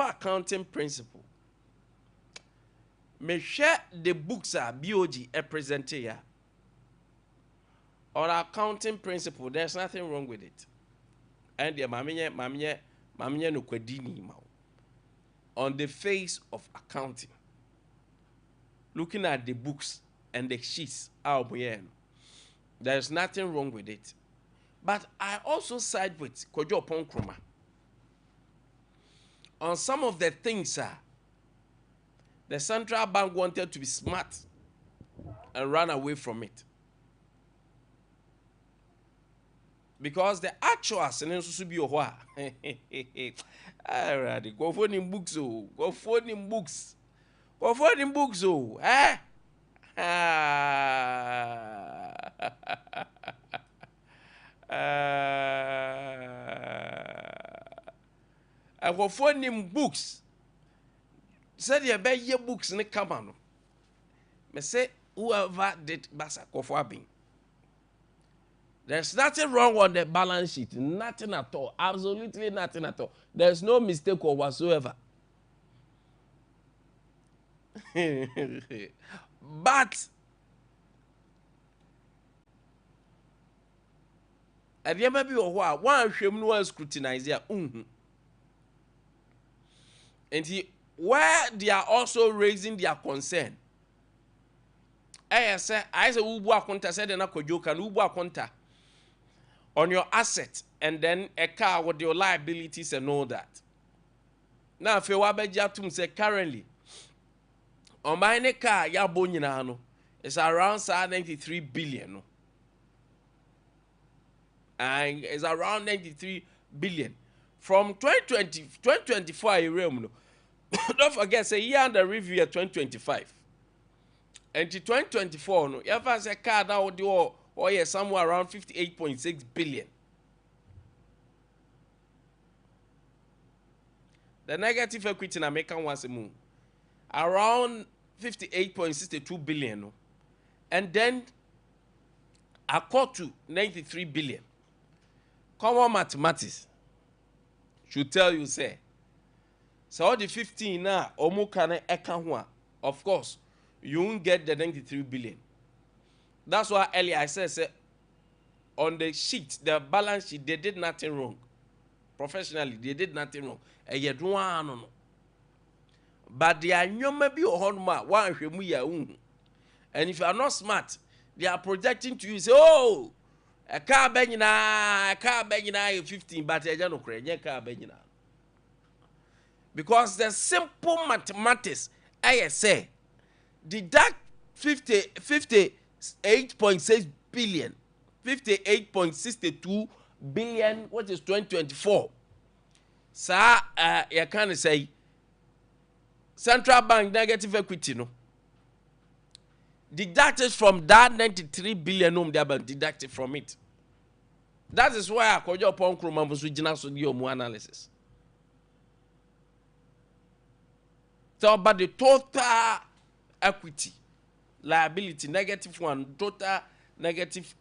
proper accounting principle. Me share the books are BOG present here. On accounting principle, there's nothing wrong with it. And the mamie no kwadini ma. On the face of accounting, looking at the books and the sheets, there's nothing wrong with it. But I also side with Kojo Ponkroma on some of the things, the central bank wanted to be smart and run away from it. Because the actuals and also be a alright, go for them books, oh, go for them books, go for them books, oh, eh? I go for them books. Said you buy your books in the camera. Me say whoever did basa go for being. There's nothing wrong on the balance sheet. Nothing at all. Absolutely nothing at all. There's no mistake or whatsoever. But at the end of one shame no scrutinize here. And where they are also raising their concern. I say ubu akonta said na kojo kan ubu akonta on your asset and then a car with your liabilities and all that. Now if you wabeja say currently on my car ya bonyina no it's around 93 billion no. And it's around 93 billion from 2024 no. Don't forget say year under review 2025 and to 2024 no you have a car now do or yeah, somewhere around 58.6 billion. The negative equity in America was a move around 58.62 billion. No? And then a cut to 93 billion. Common mathematics should tell you, say, so all the 15 now, of course, you won't get the 93 billion. That's why earlier I said on the sheet, the balance sheet, they did nothing wrong. Professionally, they did nothing wrong. But they are maybe and if you are not smart, they are projecting to you, say, oh, a car benina 15, but a general car benina. Because the simple mathematics, I say, deduct 58.6 billion, 58.62 billion, what is 2024? Sir, you can't say central bank negative equity, no. Deducted from that 93 billion, they are deducted from it. That is why I call your point analysis. So, but the total equity, liability, negative one, total negative,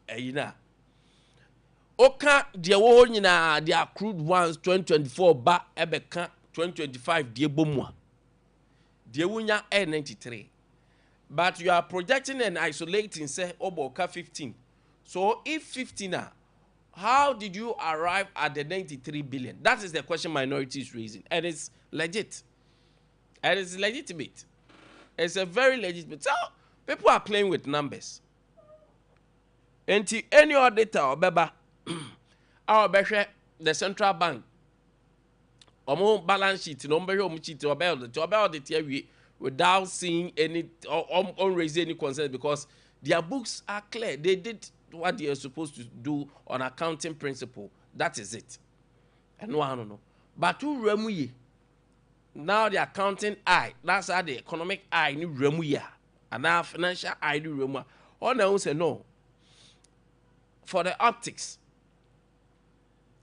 Oka, the one the accrued ones 2024, ba ebeka 2025, the bomwa. The wunya 93. But you are projecting and isolating, say, Oboka 15. So, if 15 how did you arrive at the 93 billion? That is the question minority is raising. And it's legit. And it's legitimate. It's a very legitimate. So, people are playing with numbers. And any other data or beba, our better the central bank, or balance sheet, number sheet or about the theory without seeing any or raising any concern because their books are clear. They did what they are supposed to do on accounting principle. That is it. And no, I don't know. But to Remuye, now the accounting eye, that's how the economic eye ni Remuya, and now financial eye ni Remuya. All they will say no. For the optics,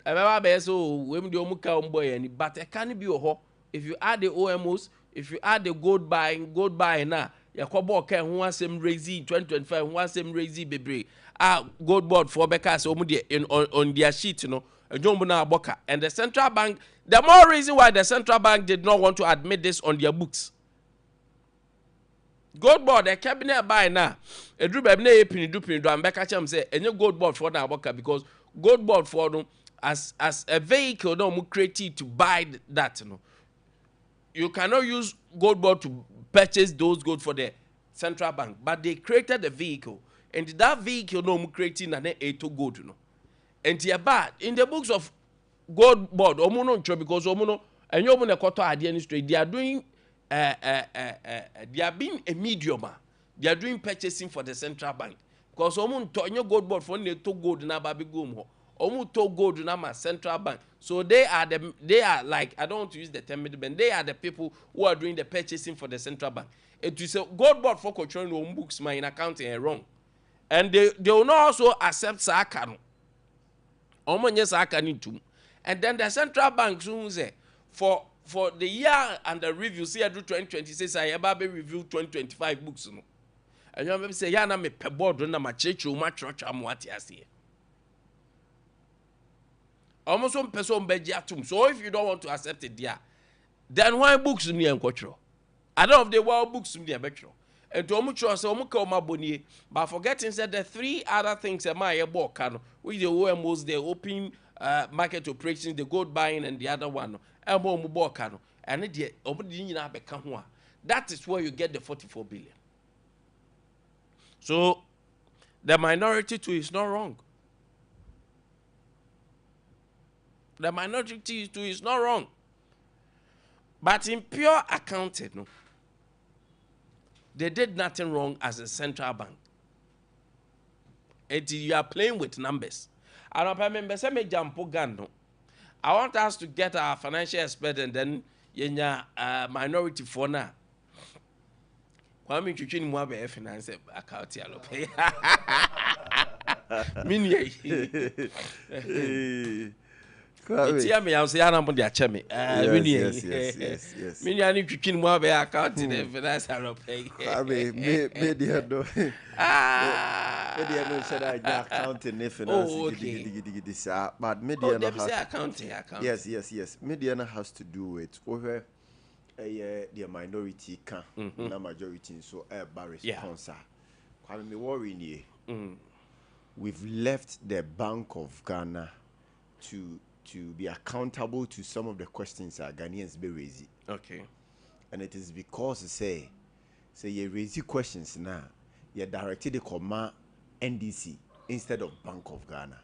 I remember so when the omuka boy but it can't be a if you add the OMOs, if you add the gold buying now, Yakobo can who wants him raising 2025, who wants him raising baby. Gold board for Becca so on their sheet, you know, And the central bank, the more reason why the central bank did not want to admit this on their books. Gold board, the cabinet buy now. A drew baby penny do and back at him say, and you gold board for now because gold board for them as a vehicle don't create to buy that. You cannot use gold board to purchase those gold for the central bank, but they created a vehicle, and that vehicle no creating an to gold. And they are bad in the books of gold board. Because and you open a quarter industry, they are doing. They are being a medium. They are doing purchasing for the central bank because to gold board for to gold na baby go to gold na ma central bank. So they are like, I don't want to use the term, but they are the people who are doing the purchasing for the central bank. It is a gold board for controlling own books in accounting and wrong, and they will not also accept sakano. Too. And then the central bank soon say for the year and the review, see I do 2026, I about review 2025 books. No? And you say, Yana me pe board na ma church ma church am what you see. Almost one person beji atum. So if you don't want to accept it there, then why books in the cultural? I don't know if they were books in the cultural. And to omucho so omuka oma boni, but forgetting said the three other things am I able can which the OMOs, the open market operations, the gold buying and the other one. And that is where you get the 44 billion. So the minority too is not wrong. The minority too is not wrong. But in pure accounting, no, they did nothing wrong as a central bank. You are playing with numbers. And I remember some jump gun. I want us to get our financial expert and then minority for now. Kwame Nkwantabisa mwa be finance account ya lo pay. Mini Tia me am say ana mo dia che me. Mini Yes. Mini ani Nkwantabisa mwa be account in finance lo pay. Kwame me dia do. Me dia no share that account in finance gidi. But me dia no has account. Yes. Me dia no has to do with over the minority can na majority so bar response. Kwame me worry ni. We've left the Bank of Ghana to be accountable to some of the questions our Ghanaians be raising. Okay. And it is because say you raise questions now, you directed the command NDC instead of Bank of Ghana.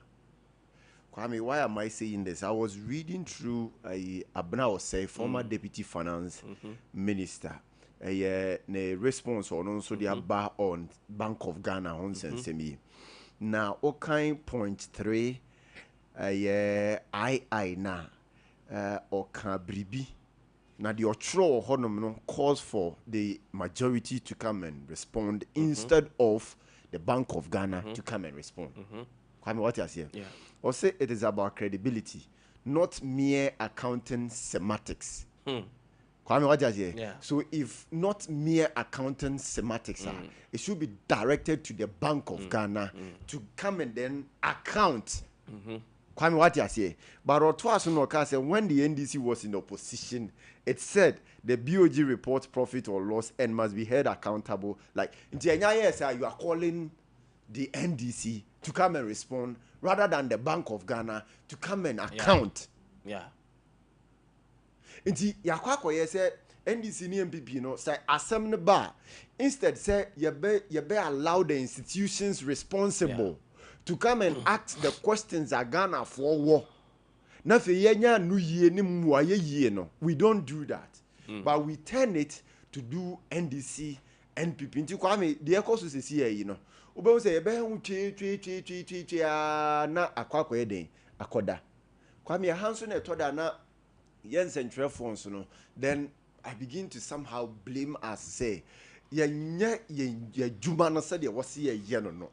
Kwame, why am I saying this? I was reading through Abna Osei, former deputy finance minister, a response on also the bar on Bank of Ghana on Sensemi. Now, okay, point 3, I na oka bribi. Now the otro honor calls for the majority to come and respond instead of the Bank of Ghana to come and respond. Kwame, what you say? Yeah. Or say it is about credibility, not mere accounting semantics. Kwame, what you say? Yeah. So if not mere accounting semantics, it should be directed to the Bank of Ghana to come and then account. Kwame, what you say? But when the NDC was in opposition, it said the BOG reports profit or loss and must be held accountable. Like, you are calling the NDC to come and respond rather than the Bank of Ghana to come and account. Yeah. Inti yakwa say NDC ni MPP no say assembly bar instead say you be allow the institutions responsible to come and ask the questions are Ghana for war. Na fe yenya nu yie ni mu aye yie no. We don't do that. But we turn it to do NDC NPP. Inti Kwame the ekoso se see yi no. Ube say ebe hu twe na akwa eden akoda. Kwame hanso na etoda na yen central phones no. Then I begin to somehow blame us say ye juma no say de wose ye no.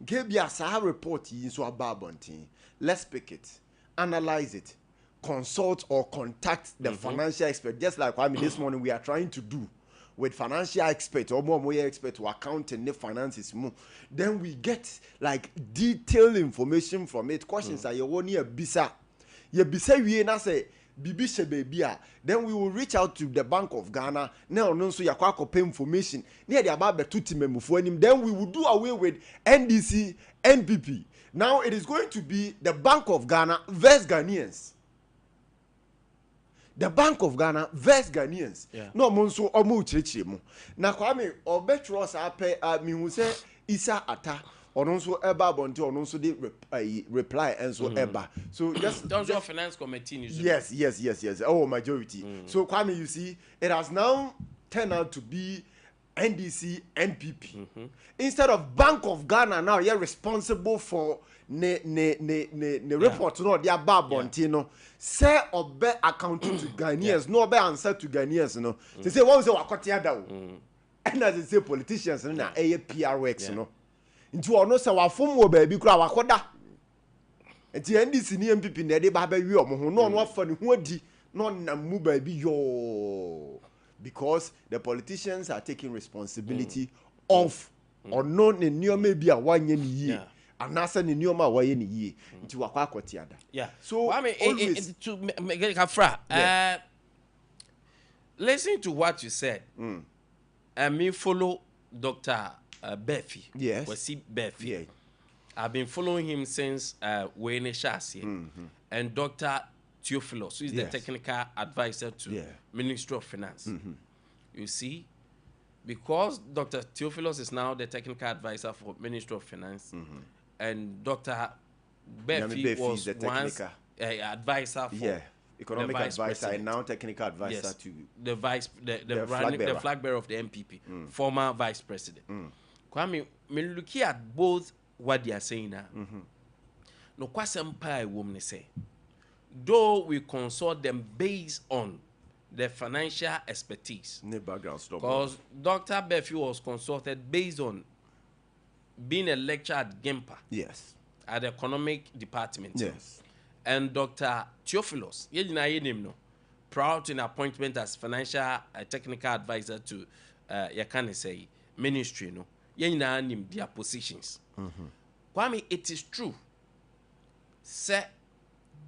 Gebia sa report yi so ababontin. Let's pick it, analyze it, consult or contact the financial expert, just like I mean this morning we are trying to do with financial expert or more expert to accounting the finances more, then we get like detailed information from it. Questions are your only a bisa. You bisa we na say bibi she baby a, then we will reach out to the Bank of Ghana. Now no so yakwa pay information. Near the about betuti memufo anim. Then we will do away with NDC, NPP. Now it is going to be the Bank of Ghana versus Ghanaians. The Bank of Ghana versus Ghanaians. Yeah. No monso omo chirichiri mu. Na Kwame obetro sa pe mi hu se Isa Ata ono nso eba bonte ono nso de reply enso eba. So just finance committee. Yes. Oh, majority. So Kwame, you see, it has now turned out to be NDC, NPP. Instead of Bank of Ghana now, you're responsible for ne report no dia ba bonte no. Say obe accounting to Ghanaians, no obe answer to Ghanaians no. They say what was the wakotia da wo. And as they say politicians na PR works no. Nti ono se wafom wo ba bi kura wakoda. Nti NDC ni MPP na de ba ba wi omo ho no ono afa ne ho adi no na mu ba bi yo. Because the politicians are taking responsibility of or no ne nioma bi a wanye ni yi anasa ne nioma waye ni yi nti wakwa akotiada. Yeah. So I mean to make Kafra, listen to what you said. And me follow Dr. Befi. Yes. Wasi Befi. Yeah. I've been following him since Wayne Shasi and Dr. Theophilus, who is the technical advisor to Ministry of Finance. You see, because Dr. Theophilus is now the technical advisor for Ministry of Finance, and Dr. Befi was the once advisor for economic advisor and now technical advisor to the flag bearer of the MPP, former vice president. Kwame, me looking at both what they are saying now. No question pie woman say. Though we consult them based on their financial expertise. Because Dr. Befi was consulted based on being a lecturer at GEMPA. Yes. At the economic department. Yes. And Dr. Theophilus, proud in appointment as financial technical advisor to say ministry, no. Their positions. Kwame, it is true. Sir,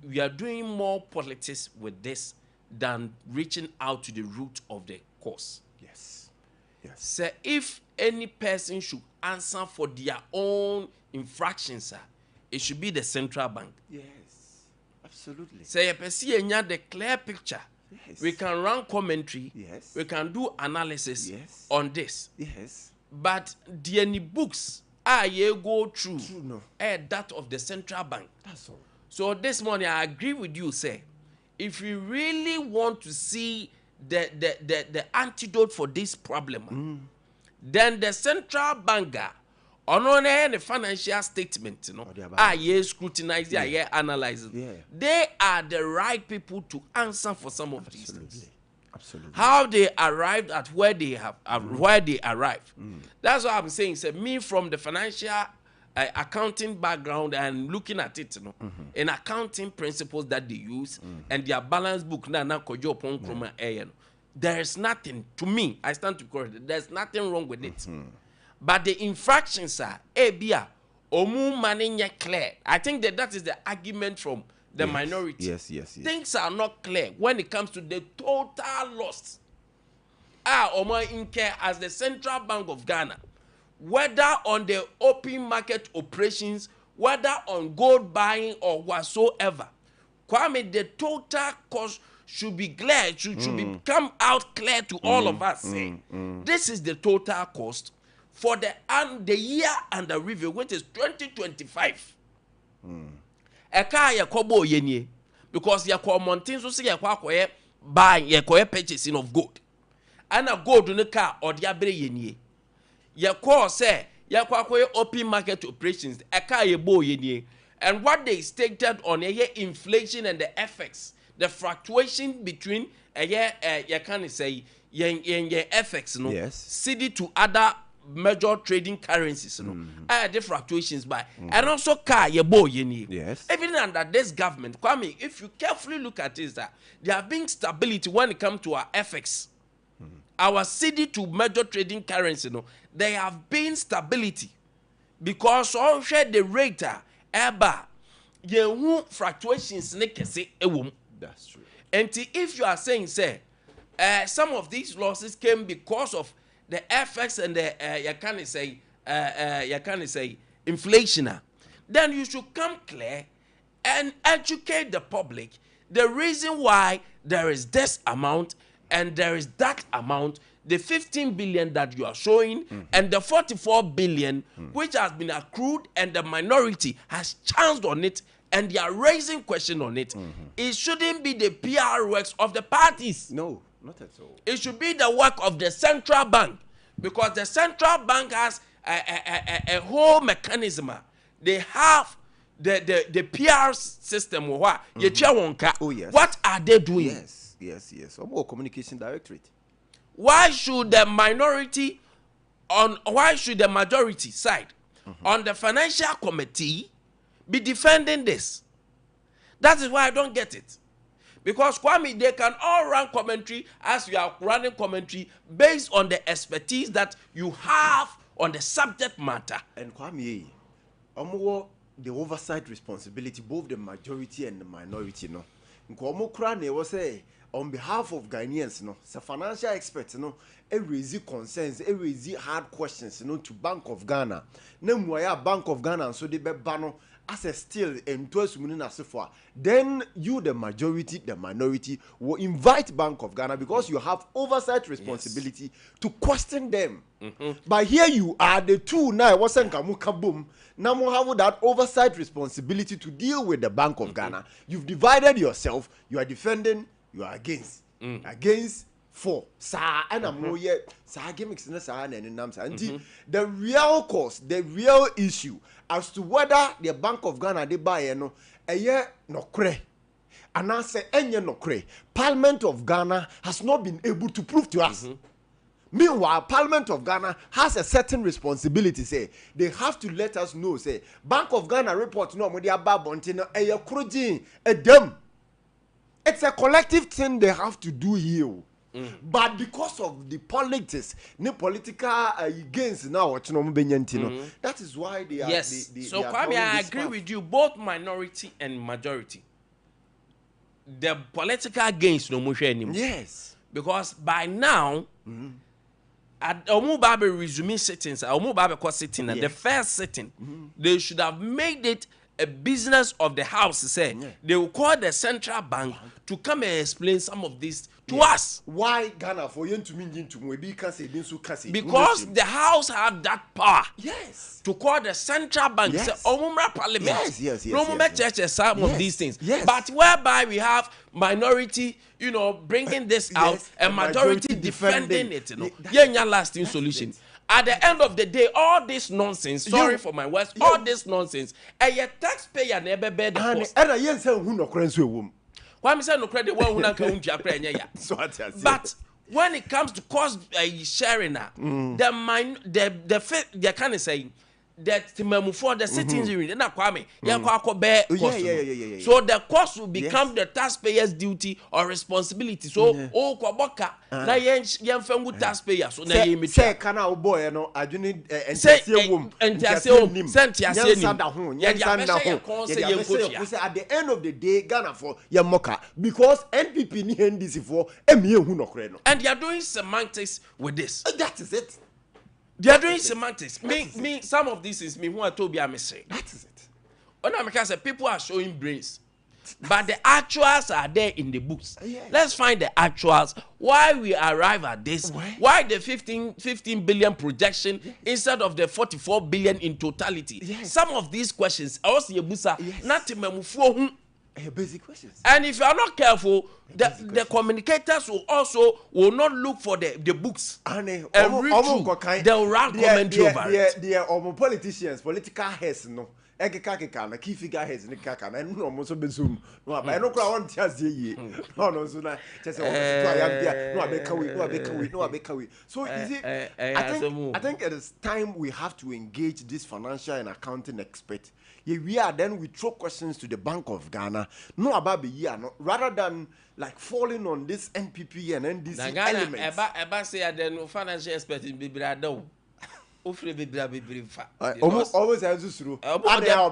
we are doing more politics with this than reaching out to the root of the cause. Yes. So if any person should answer for their own infractions, it should be the central bank. Yes, absolutely. So you see the clear picture. Yes. We can run commentary. Yes. We can do analysis on this. Yes. But the any books you go through that of the central bank. That's all. So this morning, I agree with you, say, if you really want to see the antidote for this problem, then the central banker, on the financial statement, scrutinize, analyze. They are the right people to answer for some of these things. Absolutely. How they arrived at where they have, where they arrived. That's what I'm saying. Say, me from the financial accounting background and looking at it, in accounting principles that they use and their balance book, there is nothing, to me, I stand to correct, there's nothing wrong with it. But the infractions are, omu money clear. I think that is the argument from the minority. Yes. Things are not clear when it comes to the total loss. Omo Inke as the Central Bank of Ghana, whether on the open market operations, whether on gold buying or whatsoever, Kwame, the total cost should be clear, should come out clear to all of us. This is the total cost for the year under review, which is 2025. Because you call mountains to see a buying a purchasing of gold. And a gold in the car or the abre yenye. Ya call say ya open market operations and what they stated on inflation and the effects, the fluctuation between you can say FX city to other major trading currencies the fluctuations by and also yes, even under this government, Kwame, if you carefully look at this, that there have been stability when it comes to our FX. our cedi to major trading currency, no, there have been stability because all share the rate eba yehu fluctuations ne kese ewom. That's true. And if you are saying, say, some of these losses came because of the FX and the you can't say inflation, then you should come clear and educate the public the reason why there is this amount and there is that amount, the 15 billion that you are showing and the 44 billion which has been accrued and the minority has chanced on it and they are raising question on it. It shouldn't be the PR works of the parties. No, not at all. It should be the work of the central bank, because the central bank has a whole mechanism. They have the PR system. Oh yes. What are they doing? Yes. More communication directorate. Why should the majority side on the financial committee be defending this? That is why I don't get it. Because Kwame, they can all run commentary as you are running commentary based on the expertise that you have on the subject matter. And Kwame, the oversight responsibility, both the majority and the minority, no. Was say on behalf of Ghanaians, no, the financial experts, no, raise concerns, raise hard questions, to Bank of Ghana. Bank of Ghana, and so they be bano as a still and then you, the majority, the minority, will invite Bank of Ghana because you have oversight responsibility to question them. But here you are, the two now, wasn't kamuka boom. Now you have that oversight responsibility to deal with the Bank of Ghana. You've divided yourself. You are defending. You are against. Against for. And I'm no yet. The real cause, the real issue as to whether the Bank of Ghana they buy no a year no cre. And I say enye no cre. Parliament of Ghana has not been able to prove to us. Meanwhile, Parliament of Ghana has a certain responsibility. Say they have to let us know. Say Bank of Ghana report no mo dia ba bontino eye krojin edem. It's a collective thing they have to do here. But because of the politics, the political gains now, that is why they are. Yes. They so are Kwame, I this agree path. with you. Both minority and majority. The political gains no more anymore. Yes. Because by now, at Omubabe resuming sittings, Omubabe was sitting at the first sitting, they should have made it a business of the house. Say they will call the central bank to come and explain some of this to us. Why Ghana for you to mean to maybe can say because the house have that power. Yes. To call the central bank, Yes. say Omumra Parliament. Yes. Church some of these things. Yes. But whereby we have minority, bringing this out, and majority defending it. Yeah, lasting solution. At the end of the day, all this nonsense, sorry for my words, all this nonsense, a taxpayer never bear the cost. And I yen say who no credit wom. Why me say no credit one who can So what I say. But when it comes to cost sharing, the kind of saying that for the citizens in Kwame, Yeah. so the cost will become the taxpayer's duty or responsibility. So kwaboka na yen famgu taxpayer so na yen say kana boy no adwene entiase wom at the end of the day Ghana for ya moka because NPP ni NDC for emie hu no kre no, and they are doing semantics with this. that is it. They are doing semantics. Me, some of this is me who I told you I say. That is it. When I say people are showing brains, but the actuals are there in the books. Yes. Let's find the actuals. Why we arrive at this? Why the 15 billion projection instead of the 44 billion in totality? Yes. Some of these questions, also not Basic questions. and if you are not careful, the communicators will not look for the books and read through. They'll run commentary over it. The politicians, political heads, no. Kaka na key figure heads ni kaka na no mo so bezum no aba no kra won tia ze ye no so na chese o no abeka we so is it I think it is time we have to engage this financial and accounting expert. We are then we throw questions to the Bank of Ghana no about be year no rather than like falling on this NPP and NDC elements. Eba say there no financial expert in Bibra do. Ofre Bibra fa. Always has to through. Bibra na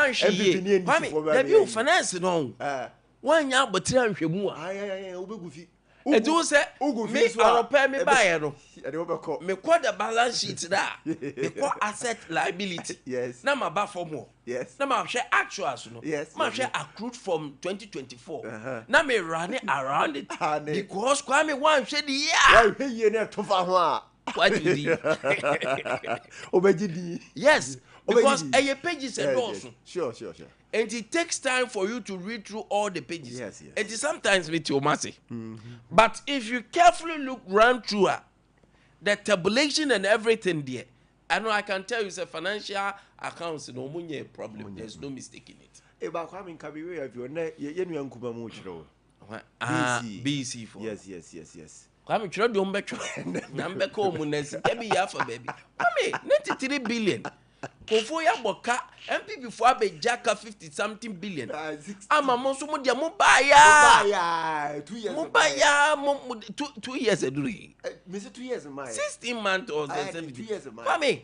hwe. Kwame, there be finance no. Wan nya abotira nhwemu a. Obegufi. Edu say me aropa me buy no. Me call the balance sheet da. Me call asset liability. Yes. Na ma ba for more. Yes. Na ma share actuals no. Yes. Ma share accrued from 2024. Na me run it around it because Kwame wan share the year. Why here na to fa ho a. What do you do? Obejidi. Yes. Because a pages and also. Sure. And it takes time for you to read through all the pages. Yes. It is sometimes with your mercy. But if you carefully run through the tabulation and everything there, I know I can tell you, it's a financial accounts, no money problem. There's no mistake in it. About Kwame Nkwantabisa, if you're not, you nkuba mu chiro. BC for. Yes. Kwame chiro do mbetro. Na mbeko mu na sika bi ya for baby. Kwame 93 billion. Kofo ya boka MPP for abejaka 50 something billion. Ama mo so mo dia mo ba ya 2 years. Mo ba ya 2 years eduri. Me say 2 years my. 16 months or 2 years my. Kwame.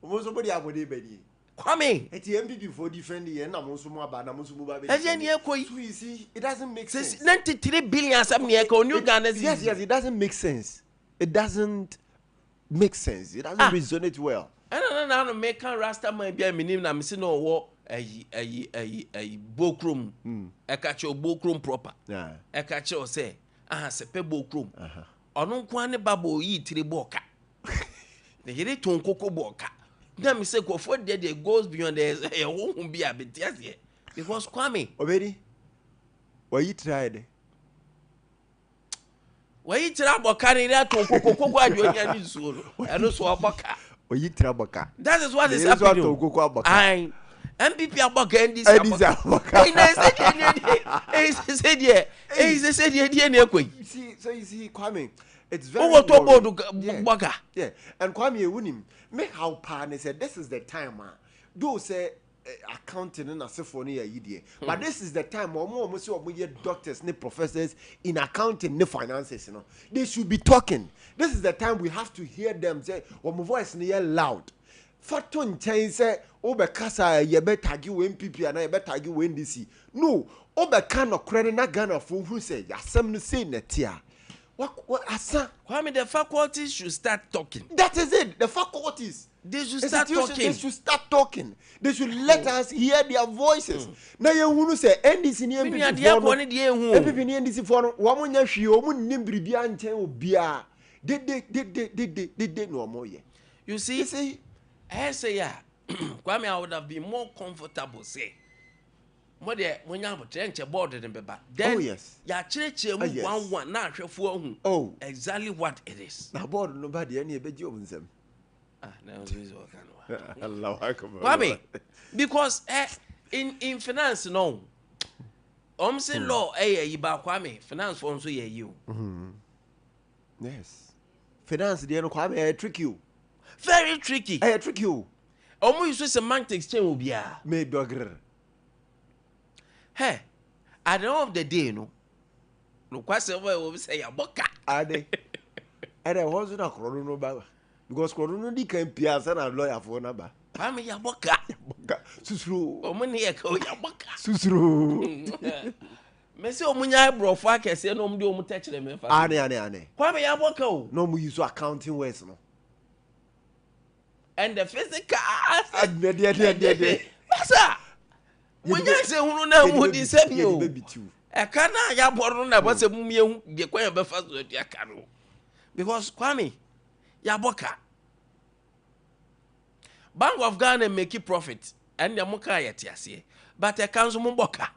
Mo so body abode bedi. Kwame. Eti MPP for defend here na mo so mo aba na mo so mo ba be. Eje ni ekoi. So you see it doesn't make sense. 93 billion asam ni ekoi new Ghana. Yes, it doesn't make sense. It doesn't resonate well. No make rasta man bia minim na me se no wo ayi bokrom e ka che bokrom proper e ka che o se se pe bokrom ono nko ane babo yi tire boka ne yire ton koko boka na me se ko for there goes beyond the ehun bia betiase because Kwame obedi why you tried why tira boka ne ira ton koko adwo nya ni so no so boka. That is what is happening. I MPP aboka NDC aboka. So you see Kwame, it's very important. Yeah. And Kwame Ewunim, make how partner said this is the time do say accounting and asephonia idea. But this is the time almost doctors and professors in accounting and finances, they should be talking. This is the time we have to hear them say, my voice near loud. Fatun chain say, Obe Kasa, ye better give MPP and I better give NDC. No, Obe Kano credit na Ghana for who say, Yasam say netia. What asa? Kwame, the faculties should start talking. That is it. The faculties. They should start talking. They should start talking. They should let us hear their voices. Now you want to say NDC ni MPP ni NDC for one month she omu nimbribi anche obia. They no more ye. You see, I say yeah. Kwame, I would have been more comfortable say. Mo de mo nya botre board dem beba. Then ya chereche mu 1-1 na ahwefo ahu. Oh, exactly what it is. Na board no ba de na ebeji obunzem. Now this is what kind of Allahu Akbar. Kwame, because in finance no. Say law yiba Kwame, finance for so you. Yes. Finance dey no Kwame trick you. Very tricky. Trick you. Use semantics change obia. Me dogre. Hey, at the end of the day, no question we say aboka. Ade. And I was not crowd no baba. Because crowd no di can piazza na lawyer for na ba. Kwame yaboka. Susuru. Omuni e ka yaboka. Susuru. Me say omunya brofo akese no mde omu techere me fa. Ane. Kwame yaboka o. No mu use accounting words no. And the physical. Ade. Masa. Munya se hunu na mu di semi o. E ka na ya boru na bo se mu yehu de kwa ya be fa so dia ka no. Because Kwame yaboka. Bank of Ghana make profit and the muka yetiase. But a council mumboka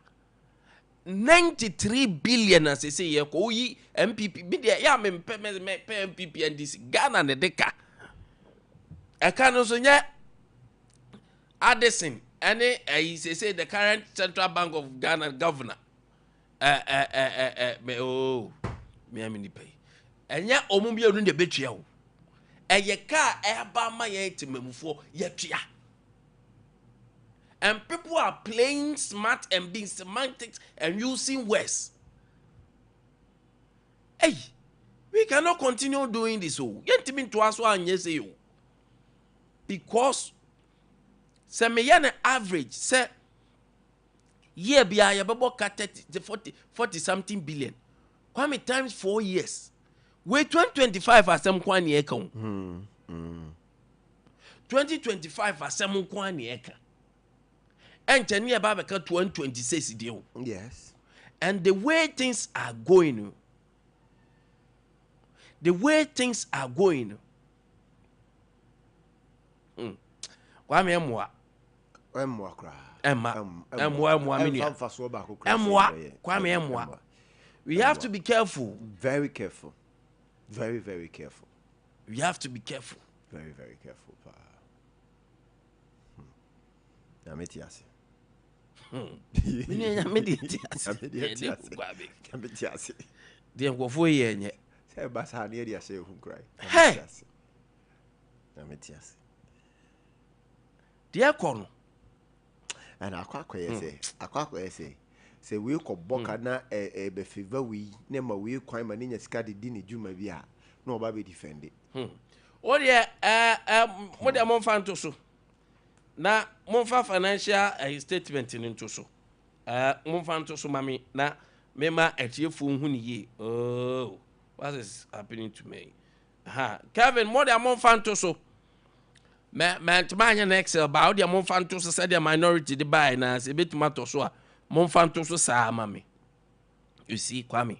93 billion as say ye ko yi MPP bi de ya me MPP and this Ghana ne deka. E kan so nya Addison and say the current Central Bank of Ghana governor me amini pay. Enya omumbi enu de betua o. Eye ka eba ma ye temamufo yetua. And people are playing smart and being semantics and using words. Hey, we cannot continue doing this. Oh, yentimi to us one yes you. Because say me an average say year be I about 40 something billion. Kwame times 4 years. We 2025 as some kwan ye kan. 2025 as some kwan ye kan. And Chenia Babaka 2026 deal. Yes. And the way things are going, Kwame Emwa. Kwame Emwa. We have to be careful. Very careful. Very, very careful. We have to be careful. Very, very careful. Dear Colonel. And I say we ko boka na be favor we na ma we kwan ma nya sika de di ne djuma bi a na oba be defend it. O de mo de mon fan to so. Na mon fa financial statement ni to so. Mon fan to so mami na me ma atiefo hu ni ye. Oh, what is happening to me? Kevin, mo de mon fan to so. Man to manya na Excel ba o de mon fan to so say the minority the buy na se betuma to so a mon fan to so sa mami. You see, Kwame.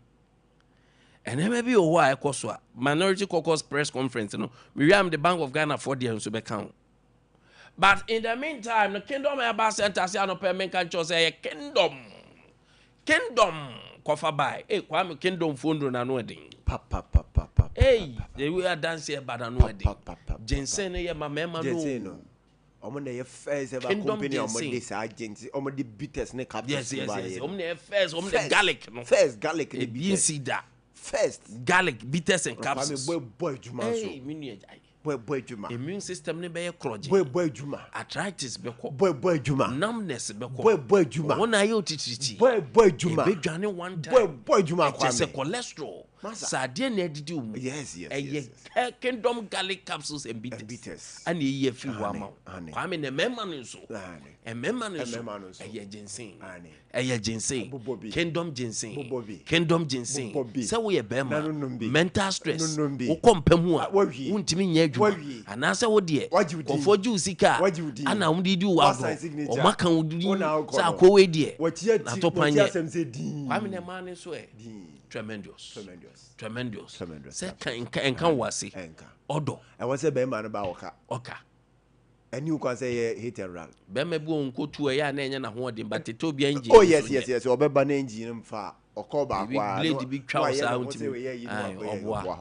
And then maybe o wa ekoso a minority caucus press conference no. We am the Bank of Ghana for there so be count. But in the meantime, the Kingdom Eba Center say no payment can choose say Kingdom kofa buy. Kwame Kingdom fundo na no edin. Hey, they will dance here but no edin. Jensen ye mama no. Omo na first ever company omo this agency omo the bitters ne capitals. Yes. Omo na first, omo the garlic no. First garlic ne bitters. See that. First garlic bitters and capsules. Boy juma so. Hey, boy juma. Immune system ne be kroje. Boy juma. Arthritis be ko. Boy juma. Numbness be ko. Boy juma. Wona ye otititi. Boy juma. Be dwane one time. Boy juma Kwame. It's a cholesterol. Sade na edidi um. Yes. Kingdom garlic capsules and bitters. And ye fi wa ma. Kwame ne memma no so. Memma no so. Eye ginseng. Kingdom ginseng. Say we e be ma. Mental stress. Wo kompam hu a. Untimi nya adwuma. Ana say wo de. Kofo ju sika. Ana wo di wa bro. O maka wo di. Sa ko we de. Na to panye. Kwame ne ma ne so e. Tremendous. Say can wasi. Odo. I want say be man ba oka. And you can say hit and run. Be me bu onko tu ya na enya na ho de but to bi engine. Oh yes. Obeba na engine mfa. Okoba kwa. Blade bi twa sa untimi.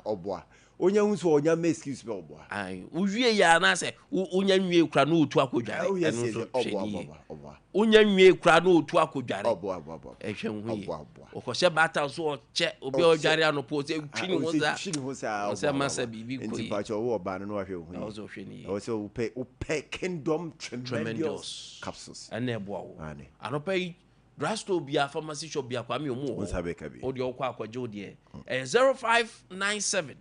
Oboa. Onya hu so onya make excuse be oboa. Ai, uwie ya na say onya nwie kura na otu akodware. Eno so oboa. Onya nwie kura na otu akodware. Oboa. Ehwe hu ye. Okose bata so oche obi odware anopo se twini ho sa. Ose masa bibi ko yi. Ntipacho wo oba no ahwe hu. Na so hwe ni. O so upe Kingdom tremendous capsules. Ene ebo wo. Anopa yi Drasto bia pharmacy shop bia Kwame omu. O de okwa akwaje o de. 0597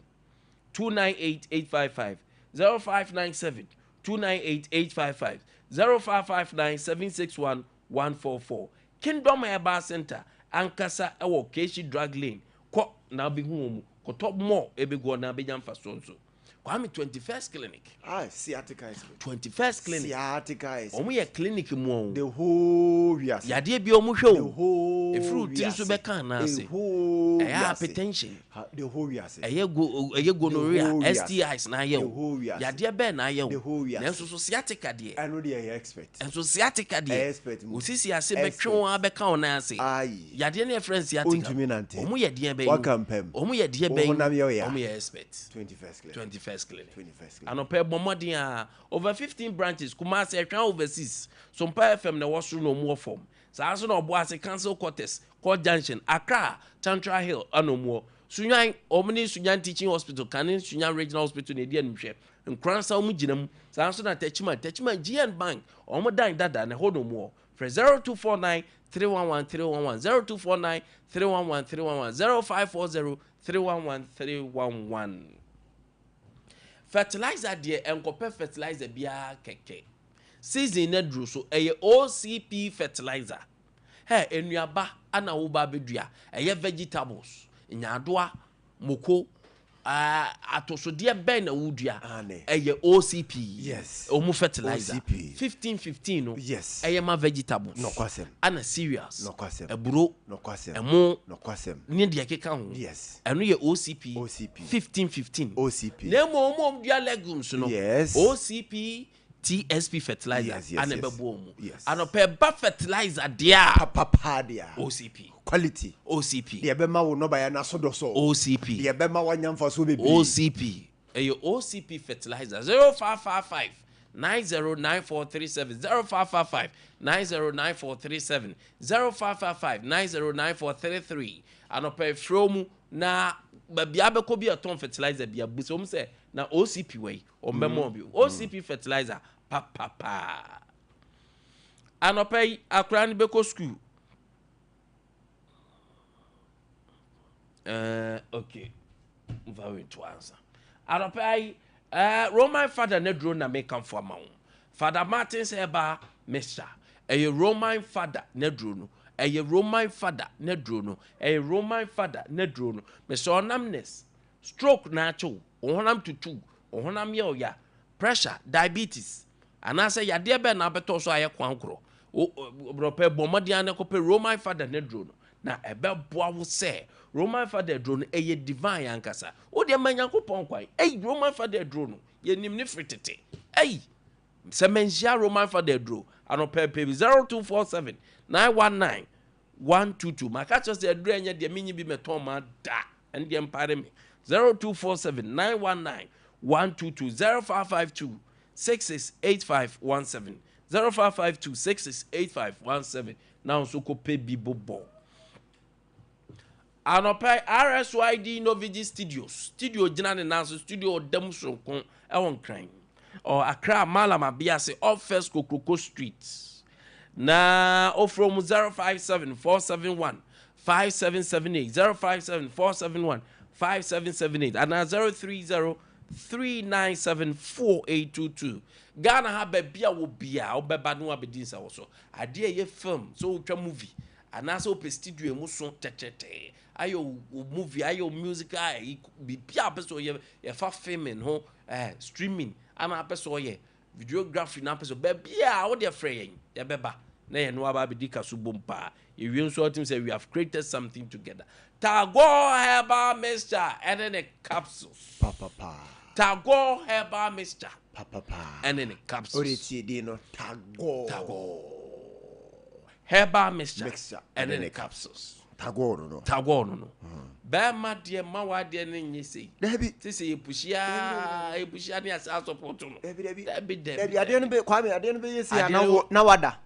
298-855 0597 298-855 0559-761-144 Kingdom Eba Center ankasa ewo Keshi Drug Lane ko na be hu mu ko top more ebe go na be nyamfa so Kwame 21st clinic. Sciatica is 21st clinic. Sciatica is. Omo ye clinic mu. The whole yes. Yade bi omo hwe o. The whole. E fruit tiri so be kan na ase. The whole. Hypertension. The whole yes. Eye gonorrhea, STIs na ye o. The whole yes. Yade be na ye o. The whole yes. Na so sciatica de. I know they are expert. And so sciatica de. Expert. Osisi ase be twon a be kan na ase. Yade na friend sciatica. Omo ye de be. Omo ye de be. Omo ye expert. 21st clinic. Anope bomodin a over 15 branches Kumasi etwan overseas Sompa FM na wasru no more form sa aso na obo ase Council Quarters Court Junction Accra Tantra Hill anomo Sunyan Omni Sunyan Teaching Hospital Kanin Sunyan Regional Hospital ne dia nhwe nkransa omu ginam sa aso na Techima GN Bank omo dan dada na ho no mo for 0249 311 311 0249 311 311 0540 311 fertilizer de enkope fertilizer bia keke season na duro so OCP fertilizer enuaba ana wo ba bedua vegetables nyadoa moko atosode ben na wudua OCP yes omu fertilizer OCP 15 no yes ma vegetables no kwasem ana cereals no kwasem eburo no kwasem emo no kwasem ne de keka ho yes eno ye OCP 15 OCP na mo dua legumes no yes OCP TSP fertilizer yes, and ebebomu yes and per fertilizer dia papa dia OCP quality OCP the bema wo no ba ya na sodoso OCP the bema wa nyamfa so bebi OCP OCP fertilizer 0555 909437 0555 909437 0555 909433 and per from na bia be ko bi aton fertilizer bia buso say na OCP way o memo bi OCP fertilizer pa anopai akra ni beko school okay very to answer anopai Roman father ne drone na make am for amount Father Martin say ba Mr. Roman father ne drone Roman father ne drone Roman father ne drone Mr. Onamness stroke na cho ohonam tutu ohonam ye oya pressure diabetes anase yade be na beto so aye kwankro bro pe bomodian ne ko pe Roman father ne drone na ebe boa wo se Roman father drone eye divine ankasa wo de manyankopon kwai Roman father drone ye nim ne fritete se mensia Roman father drone anope 0247 919 122 maka just the drone nya de menyi bi meton ma da and de empare me 0247 919 122 0552 668517 0552 668517 now so ko pe bibo bo anopai RSYD Novigi studio gina ne nanso studio dem sonkon e won kran or Accra Malama Biase off First Kokoko Street na from 057 471 5778 057 471 5778 and 030 397 4822 Ghana ha bia wo bia obeba no abedin sa wo so ade ye film so twa movie anasa ope studio mu so tetete ayo movie ayo musical bia person ye fa filming ho streaming ama person ye videography na person bia wo de frey ye beba na ye no aba bedika so bompa ye wi so team say we have created something together Tago Herbal Mixture and then a capsules papa Tago Herbal Mixture papa and then a capsules oriti di no Tago Herbal Mixture and then a capsules Tago no Bema dear mawa dear nyesi debi tisi epushia ni asa support no debi ade no be Kwame ade no be yesi na wada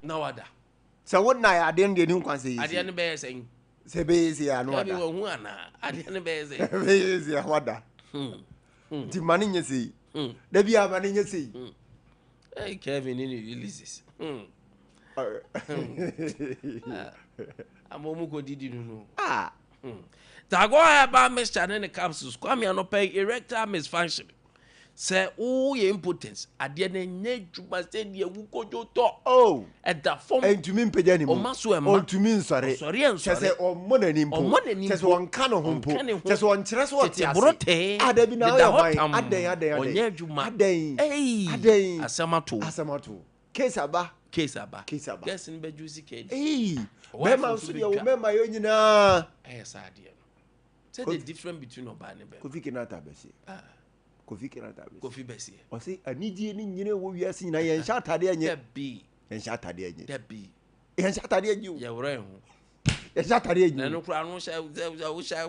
so what na ade no de ni nkwan say ade no be yesi se be yesi ya no wada wo hu ana ade no be yesi be yesi ya wada di mani nyesi debi amani nyesi Kevin ni releases amomu ko didi no Tago Herbal Mixture and the capsules Kwame anopai erectile misfunction say ye impotence ade na nye djuma say de wukojo to at the form entumi mpagya ni mu omaso ema ontumi nsore chese omonani mpo chese wonka no hompo chese wonkyere so wote ase adabi na aden onye djuma aden asamato case aba guess in bejusi case mema so de wo mema yo nyina ade say the difference between obane be Kofi Bessie. O say anidie ni nyine wo wiase nyina ye nhyɛ atade anye. Dabi. Ye nhyɛ atade anye. Dabi. Ye nhyɛ atade anye. Ye wore ho. Ye nhyɛ atade anye. Na no kura no hye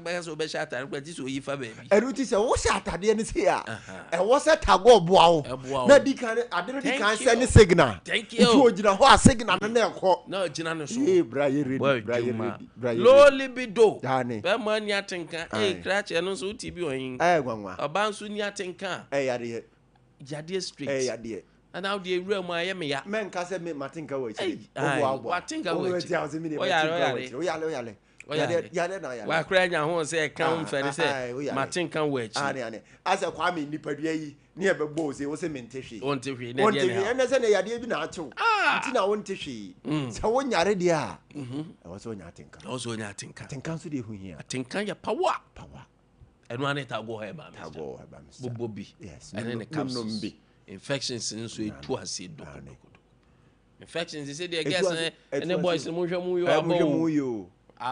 be so be hye atade kwa ti so yi fa baby. Eru ti se wo hye atade ne se a. E wo se tago boa wo. Na di kan ade no di kan se ne signal. Thank you. Nti o gina ho a signal no na ekɔ. Na gina no so. Bra ye ready. Low libido. Be ma ni atenka. Krache no so ti bi oyin. Gwanwa. Oba nso ni atenka. Yade street. Yade. And how the room I am ya. Men ka se me matinka wo chi. Watinka wo chi. Oyale. yade na yade wa kra nya ho se kan fere se Martin kan wa chi ane asa Kwame nipadua yi ne e bebo se wo se mentehwe wonte hwe ne de ne ene se ne yade bi na achew nti na wonte hwe se wo nyare de a wo se wo nya atenka atenka so de hu hia atenka ya power eno ane ta go heba bobo bi ene ne capsules bi infections nso etu ase do infections is the guess and the boys mo hwe yo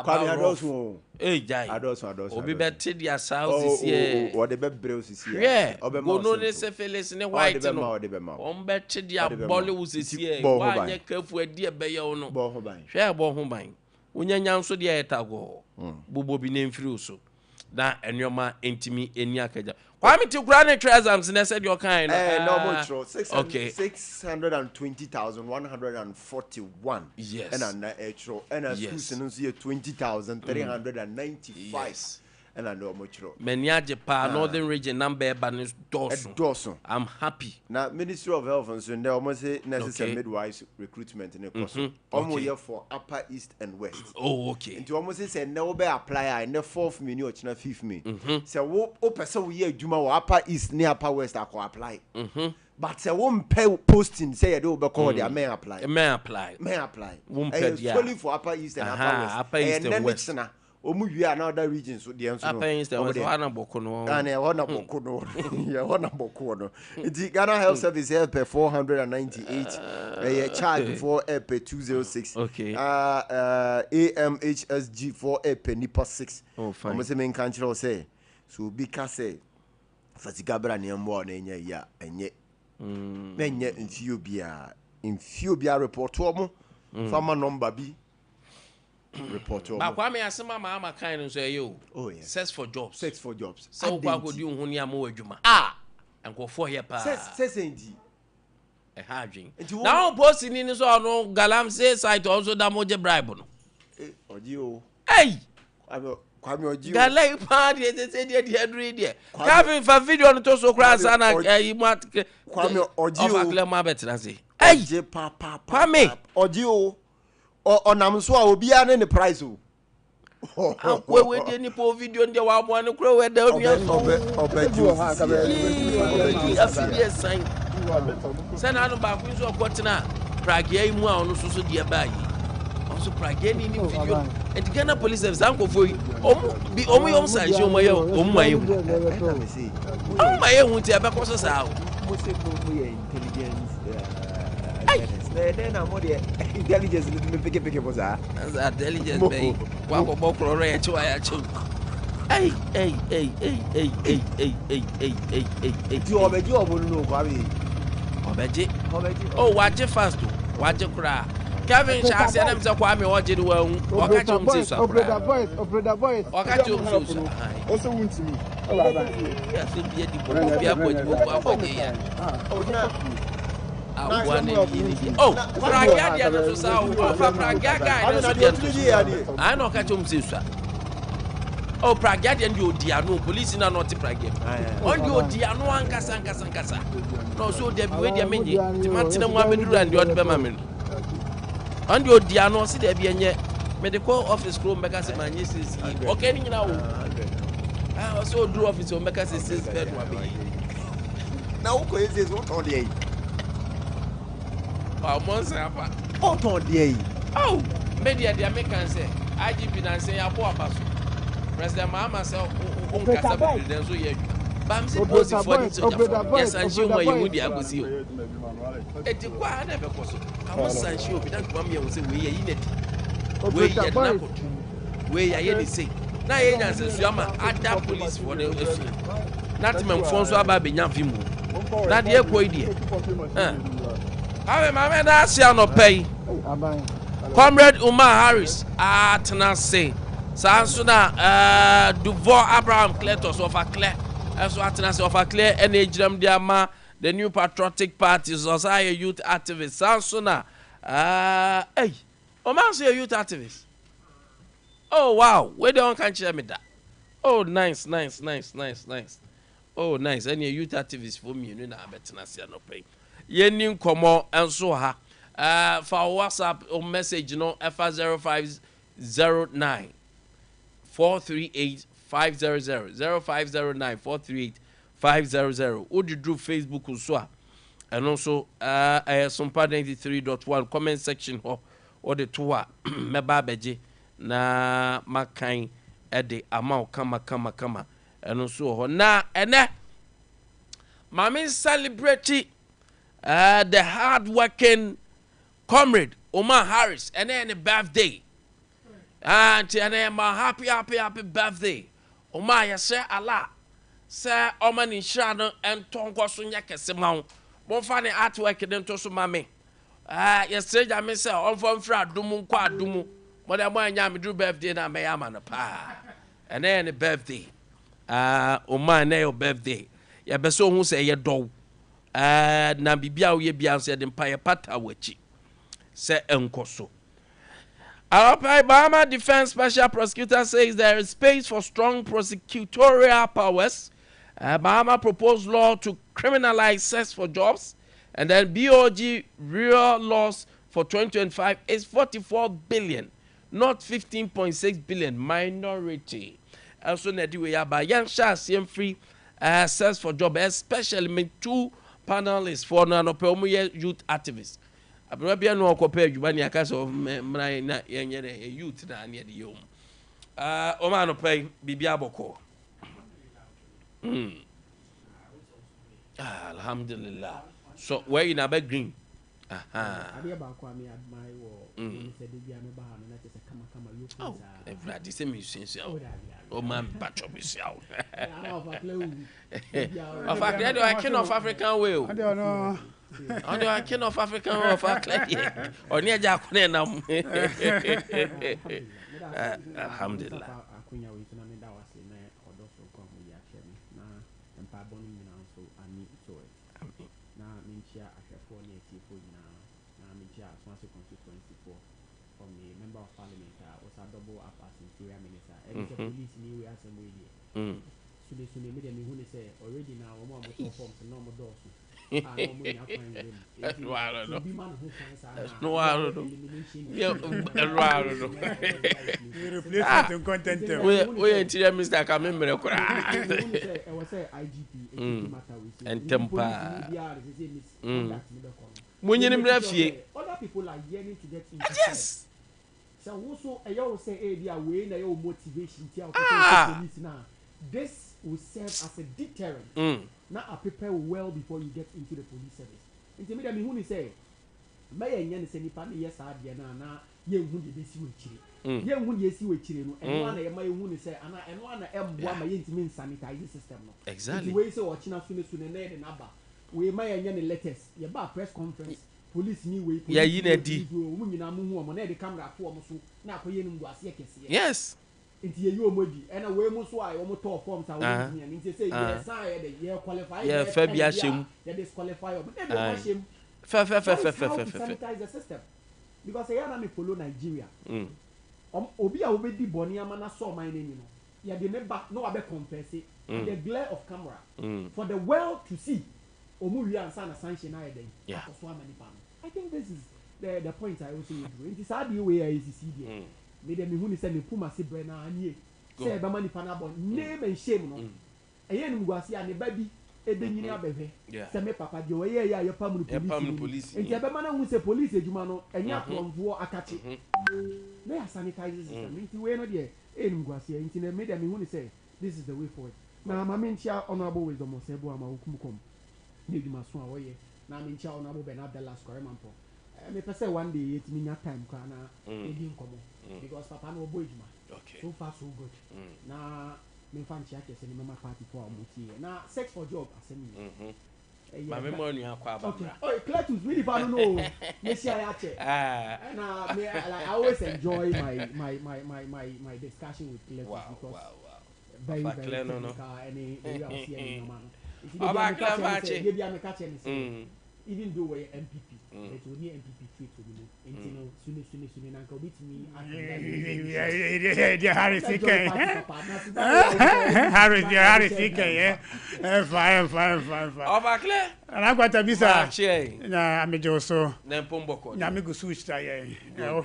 Kwame adoso jai adoso obi betti dia south here o de bebre osisi yeah go no ne se felis ne white no on betti dia bole osisi here wa nya kafu adi ebe ye no bo ho ban hwe bo ho ban wonya nso de etago bobo bi ne mfiri so na enyoma entimi eni akaja Kwame ti kura ne exams na said your kind no more tro 620,141 yes and na etro and schools no so 20,395 and no more tro Meniaje pa northern region number eba ne doso I'm happy na Ministry of Health and so they almost say necessary midwives recruitment in the course almost here for upper east and west okay into almost say no be apply in the 4th May or 5th May so wo person we here adwuma wo upper east near upper west akọ apply but say won pay posting say they be call their may apply won pay dia solely for upper east and upper west and west omu wi another regions so dey nso no wana boko no wana boko no yeah wana boko no the Ghana Health Service help 498 charge for help 206 okay AMHSG for help nipa 6 fine omo se men kan kire say so bi ka say fatiga bra ne mbo na enya ya enye menye infio bia report omo fama number bi report over. But Kwame asema mama kind so you. Oh yeah. Search for jobs. So kwa go di hu ni amu adwuma. Enko for here pa. Sendi. E ha adwin. Now post ni so no Galam say site also da moje bribe no. Oji o. Hey. Kwame oji o. Galai pa de say de adri de. Kavin fa video no to so kra sa na yi mu Kwame oji o. Of akle ma betra say. Hey. Je pa. Kwame. Oji o. Onam so a obi ane ne price o akwe we de ni po video nde wa mo ane kro we da onua obeju afidi esan se na no ba ku so okotena pragia imu a ono so de ba yi also pragia ni video and Ghana police service anko foi omu yom sanji omu ye omu maye hu ti abekoso sa o mo se mo ye intelligence then I'm more intelligence me pick was that intelligence be wa ko bokro re chi wa ya chi hey ti obeji obonu no kwa bi obeji oh waje fast waje kura Kevin Charles and them say Kwame waje de wa hu o ka chi umsi so operator voice o ka chi umsi so also want me o baba ya se bia di bo bia ko di bo afọ ya oh, pragia dia no so o pragia guy no so dia. I no catch him say so. Oh, pragia dia ndi odia no police na not pragia. On di odia no ankasa. No so dia bi we dia menye. Ti matena mu ameduru and odi be ma me. On di odia no se dia bi enye medical office kro mbeka se manye sisi. Okay ni nyina wo. So do office o mbeka se sisi bed wa be. Na wo ko ese so ton dey. Monsa ton dey. Oh, media the American say IGP na say abo abaso. President Mahama say on kasa be den so ye. Bam say post for the so yes and she mo ye di agosi o. Eti kwa na be koso. Amo san she obi dan kwa me say we ye yi neti. We ye na kotu. We ye ni say. Na ye nyan say so ama ada police for the issue. Not me mfon so aba be nya fimu. Na de ekoi die. Ave mama na sia no pay. Comrade Umar Harris atenase. Sanso na Duval Abraham Cletus of Akle. Eso atenase of Akle and ejram dia ma the new patriotic party society youth activist. Sanso na hey. O man say youth activist. Oh wow, where don't can share me that. Oh nice. Oh nice. Any youth activist for me you na betenase no pay. Yenin komo enso ha for WhatsApp or message no F0509 438 500 0509 438 500. Would you do Facebook also? And also Sompa 93.1 comment section or the tour meba beje na makan ede amount kama and also na ene mami celebrate the hard working comrade Omar Harris and then the birthday and then my happy birthday Omar ya say Allah say Oman in shano and tongo sunya kese maun bon fa ne artwork den to so mame yesterday jam say on from fra dumu kwa dumu mo da mo anya me do birthday na me ama no pa and then the birthday Omar na your birthday ya be so hu say ye do na bibia wo ye bia say de mpa ye pata wachi say enkoso. Our Bahama Defense Special Prosecutor says there is space for strong prosecutorial powers. Bahama proposed law to criminalize sex for jobs, and then BOG real loss for 2025 is 44 billion, not 15.6 billion. Minority. Also, Nediwe by young same free sex for job, especially 2 panelists for non-open youth activists. Abia no compare you when you cast of na youth na near the home. Oma no pay bibia boko. Alhamdulillah. So where in Abe Green? Ade ba Kwame admire wo said bibia me ba no na te kama you oh, everybody say musicians. Oh man batch up yourself. Of a king of African way. I don't know. On the king of African of or near Jacone nam. Alhamdulillah. Already now, we interior Mr. Kamemre and temper. Other people are yearning to get into yes. So also I always say they are way na your motivation now. This will serve as a deterrent. Now I prepare well before you get into the police service. Into me that me who say may yen say nipa na yes adia na ye hu de besi we chire. Ye hu de esi we chire no eno na ye may hu say ana eno na emboa ma yentimi sanitize system no. Exactly. The way say watching sune na de naba. We may yen letters. Ye ba press conference. Police me we yeah yi na di. Omu nyina mu hu omo na de camera fo omo so na akoye num do ase kese. Yes. Inti ye omodi ena we mu so a omo to form ta we ntia inti say yes I ye qualify yeah fa bia hyem ye disqualify omo na be hyem fa sanitize the system because here na me follow Nigeria obi a obedi boni ama na so man nani no ye de me back no abe confess the glare of camera for the world to see omu wi ansa na sanction na ye den akoso amani pa. I think this is the point I also do. Inti sa di we is there. Me dem hu ni say me puma se bre na anie say be mani pana bon name and shame no eye ni mguase ane ba bi e be nyini abehwe say me papa je oye ya ye pam no police enti be mana hu say police ejuma no enya promvo akache na ya sanitize system enti we no de e ni mguase enti na me dem hu ni say this is the way forward na ma me ntia honorable wisdom say bo ama hukum ni ejuma so a oye na me ntia honorable Bernard Dallas Koremampo me pese one day yet me nya time kwa na e di nkomo because papa no boy juma okay so far so good na me fan chia kese ni mama party for amuti na sex for job asemi my memory akwa babra oh Cletus really fan no me see I ache na me I always enjoy my discussion with Cletus because very very no any area of here no man if you catch even though we're MPP, it will be MPP tweet to me. And soon, Uncle beat me. Harris, Harris, fine. And I'm going to be saying, I'm a Joso, Namigo switch. I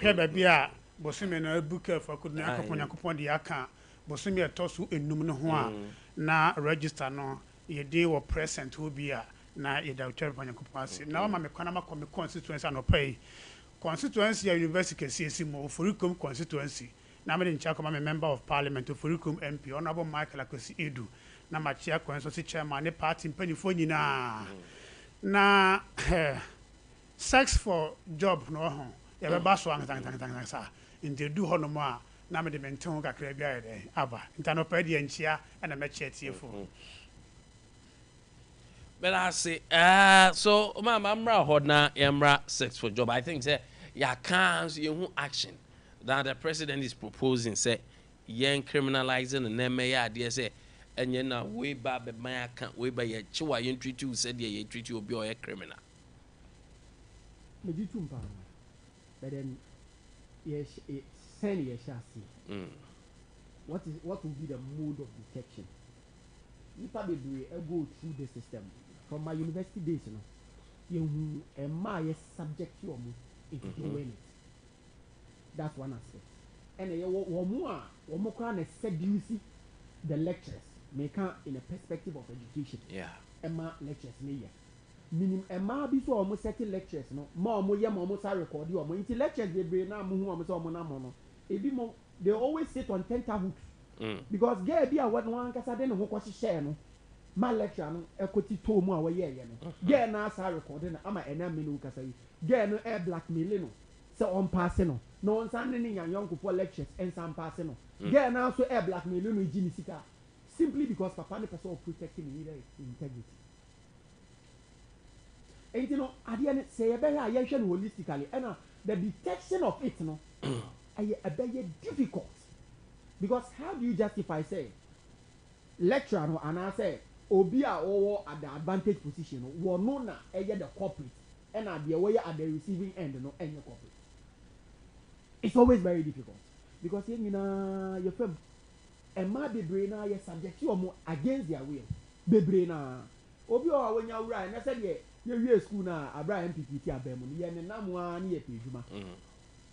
have a beer, Bosman, a booker for could not upon the account. bosumi etosu enum no ho a na register no ye dey wo present ho bi a na ye da twa panyakopa ase na o ma me kwana ma constituency anopai constituency university kesi mo Furikum constituency na me ncha koma me member of parliament of Furikum MP honorable Michael Akosi Edu na ma chia constituency chairman ne party mpanifo nyina na sex for job no ho ye be ba so an sa inte du ho no mo a na me de menten kakra bia ye aba ntanopa de nchia na me chia tiefo. But I say, so mama, I'm right now. I'm sex for job. I think say ya can't you action that the president is proposing. Say, yen criminalizing and then may idea say, and you know way back my account way by your chiwa you treat you said you treat you be a criminal. Me do too, but then yes, it's send yes, what will be the mode of detection? You probably go through the system. From my university days, you know, a my subject to if you win it. That's one aspect. And one more kind of seduce the lectures, make in a perspective of education. Yeah. Emma lectures me. Meaning Emma be so almost certain lectures, no more almost I record you into lectures they bring now mono. They always sit on 10 hooks. Because get be a one cause I didn't know what she share no. My lecture no equity to mu awe ye no get na sa recording ama ena me no kasa yi get no air blackmail no say on pass no no on san ne yan yonko for lectures and san pass no get na so air blackmail no gini sika simply because papa ne person of protecting the integrity and you know ade ne say e be ya ye hwe no holistically and the detection of it no a very difficult because how do you justify say lecturer no and I say obi a owo at the advantage position no wo no na eye the corporate and at the way at the receiving end no any corporate. It's always very difficult because you know your firm and my bebre na you subject you against their will bebre na obi o when you right na said ye school na abra MPPT abem no ye ne namwa na ye pejuma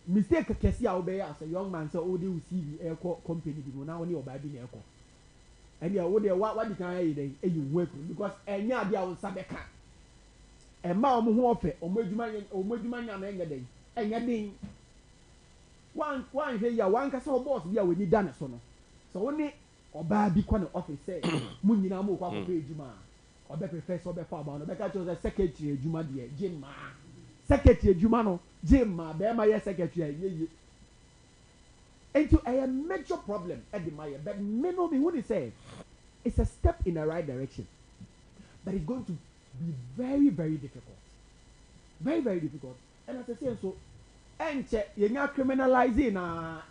mistake kesi a obey as a young man say o dey receive air company bi na oni oba bi na eko and ya wo dey what the kan dey you work because enya dia wo sabeka e ma omo ho ofe omo adwuma nya na enye den enya den one hwe ya one kasa boss bi a we ni da ne so no so woni oba bi kwa ne office say mun nyina mo kwa kwa adwuma obe professor obe fa ba no be ka cho secretary adwuma de jimma secretary adwuma no jimma be ma ye secretary ye into a major problem at the Maya, but me no me what he say it's a step in the right direction, but it's going to be very, very difficult, very, very difficult. And as I say, so, enche you're not criminalizing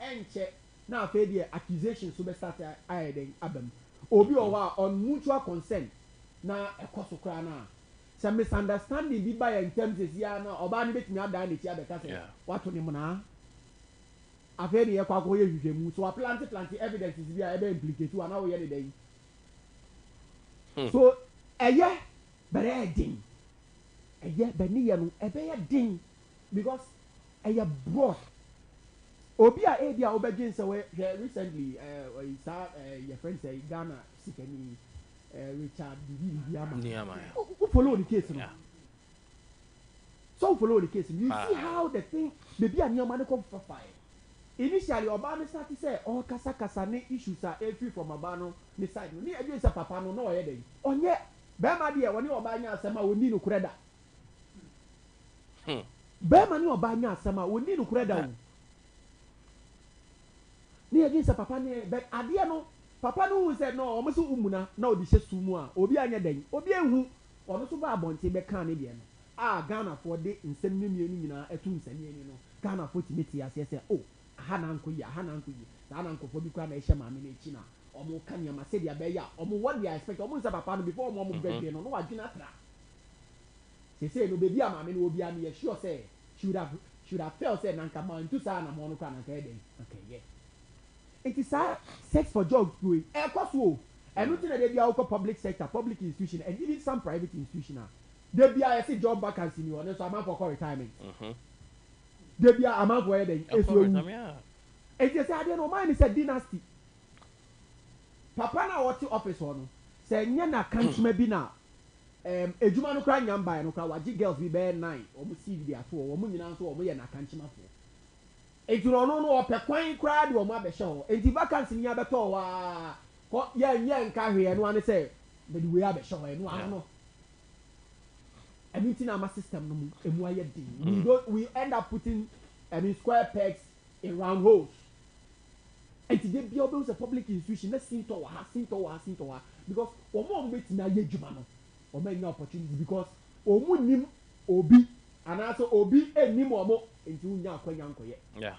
enche now pay the accusation so be start then abem obi owa on mutual consent na ekoso kra na some misunderstanding bi by in terms is ya na oba ni betimi ada na ti abeka say what ni mo na afẹ́ ni yẹ kọ́ akọ́ yẹ hwehwẹ́ mu so plenty evidences bi a ẹ bẹ implicate wa na wọ́n yẹ de dẹ́ yìí so ẹ̀yẹ bẹ̀rẹ̀ ẹ̀ dín ẹ̀yẹ bẹ̀ níyẹ no ẹ̀ bẹ̀ yẹ dín because ẹ̀yẹ broad obi a ebi a ọbẹ̀ gye nsẹ̀ wẹ̀ recently saa yẹ friend sẹ̀ Ghana sikani Richard bibi ama who follow the case no so follow the case you see how the thing baby a ní ọmọ ní kò fà fà yẹ. Initially Obama started say all kasa ne issues are free from Obama ni side no ni edu say papa no na oye dey onye be ma de woni Obanya asema woni no kureda be ma ni Obanya asema woni no kureda wo ni edu say papa ni but ade no papa no who said no o so umuna na odi hye sumu a obi anya den obi ehu ono so ba abonte be kan ne de no Ghana for de nsem ni mienu nyina etu nsem ni no Ghana for timeti ase say oh hananko yi hananko fo bi kwa na ehye maame na echi na omo ka nya ma se dia be ya omo what they expect omo nsa papa no before omo birthday no wadwina tra say no baby maame no obi am ye sure say should have felt say nanka ma ntu sa na mo no kwa na ka eden okay yeah it is sex for job we e kwaso enu ti na dey bia wo public sector public institution and even some private institution dey bia say job vacancy ni one so am for retirement Debia amount where they is you. It is I don't know mine is a dynasty. papa na wɔte office hɔ no sɛ nyɛ na kankyema bi na edwuma no kora nyamba no kora wagye girls bi bɛyɛ 9 ɔmo CV de ato ɔmo nyinaa nso ɔmo yɛ na kankyema fo enti no no ɔpɛ kwan kora de ɔmo abɛhyɛ hɔ enti vacancy ni abɛtɔ hɔ a kɔ yɛ nka hwee no ane sɛ bɛde wei abɛhyɛ hɔ ɛno ano no ɛno nti na ama system no mu emu ayɛ den we end up putting square pegs in round holes enti de bia ɔbɛn sɛ public institution na sintɔ wɔ ha because ɔmo bɛtumi ayɛ adwuma no ɔmo anya opportunity because ɔmo nim obi anaasɛ obi enim ɔmo enti wonya akwanya nkɔyɛ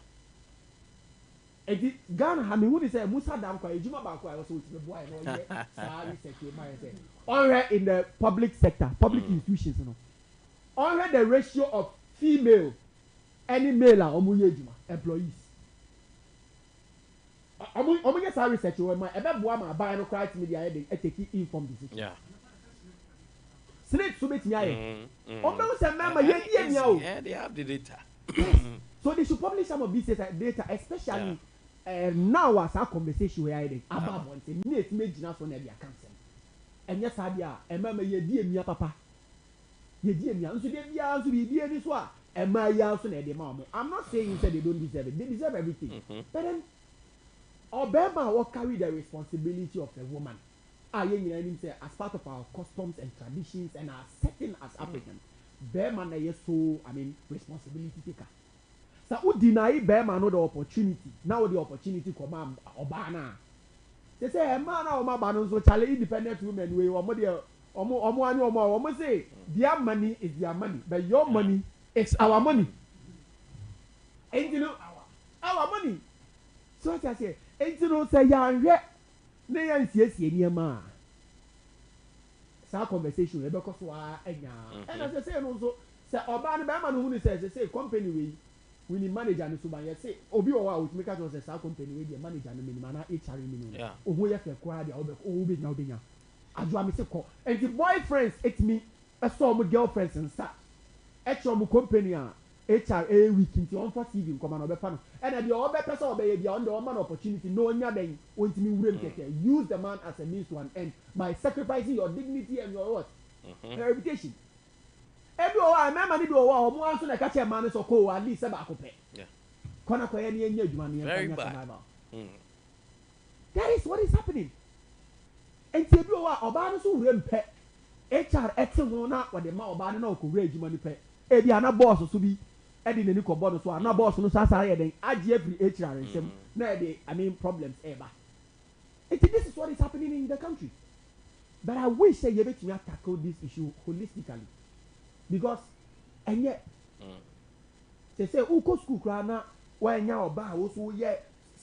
enti Ghana ha mehu ne sɛ Musa Dankwa adwuma baako a wɔsɛ otumi boa yɛ na ɔyɛ saa research yɛ ma yɛ sɛ ɔnhwɛ in the public sector public institutions no ɔnhwɛ the ratio of female any male a ɔmo yɛ adwuma employees ɔmo yɛ saa research wɔ ma ɛbɛboa ma aban no koraa tumi de ayɛ de take informed decision snake so betumi ayɛ ɔmo bɛn sɛ mɛma yɛ nia o they have the data so they should publish some of these data especially now as our conversation we are having about one thing ne etime gyina so na be akansem ɛnyɛ saa de a ɛmɛma yɛ di emia papa yɛ di emia nso de bia nso bi die ni so a ɛma ya nso na ɛde ma ɔmo I'm not saying say they don't deserve it they deserve everything but then ɔbɛrima a carry the responsibility of a woman a yɛ nyinaa nim sɛ as part of our customs and traditions and our setting as Africans bɛrima na yɛ so responsibility taker sa wo deny bɛrima no the opportunity na wo the opportunity kɔma ɔbaa na sɛ ɛma na ɔma ba no nso chale independent women wey ɔmo de ɔmo ani ɔmo say their money is their money but your money is our money and you know our money so what I say and you know say yɛahwɛ na yɛnsiesie nneɛma a saa conversation we bɛkɔ so a anya ɛna sɛ no nso sɛ ɔbaa no bɛrima no hu ne sɛ company wei we need manager no so ban yɛ sɛ obi wɔ hɔ a wotumi ka kyerɛ sɛ saa company wei deɛ manager no minim ana HR minim no ɔho yɛ fɛ koraa deɛ wobɛnya adwoa me se kɔ nti boyfriends ɛtumi ɛsɔ ɔmo girlfriends nsa ɛkyerɛ ɔmo company a HR week nti ɔmfa CV nkɔma na ɔbɛfa no ɛna deɛ ɔbɛpɛ sɛ ɔbɛyɛ bia ɔno deɛ ɔma no opportunity na ɔnya dɛn ɔntumi wura mu kɛkɛ use the man as a means to an end by sacrificing your dignity and your what your reputation ebi wɔ hɔ a mɛma ne bi wɔ hɔ a ɔmo anso na ɛka kyerɛ maa no sɛ kɔ at least sɛ baako pɛ kɔna kɔyɛ ne yɛnyɛ adwuma no yɛmfa nyɛ survival that is what is happening nti ebi wɔ hɔ a ɔbaa no so wura mpɛ HR ɛte ho na wɔde ma ɔbaa no na ɔkɔwura adwuma no pɛ ebi ana boss so bi ɛde n'ani kɔbɔ no so a na boss no saa yɛ den agye afiri HR nsɛm na ɛde problems ɛɛba nti this is what is happening in the country but I wish say yɛbɛtumi tackle this issue holistically because ɛnyɛ sɛ wokɔ school koraa na wɔanya ɔbaa a wo so woyɛ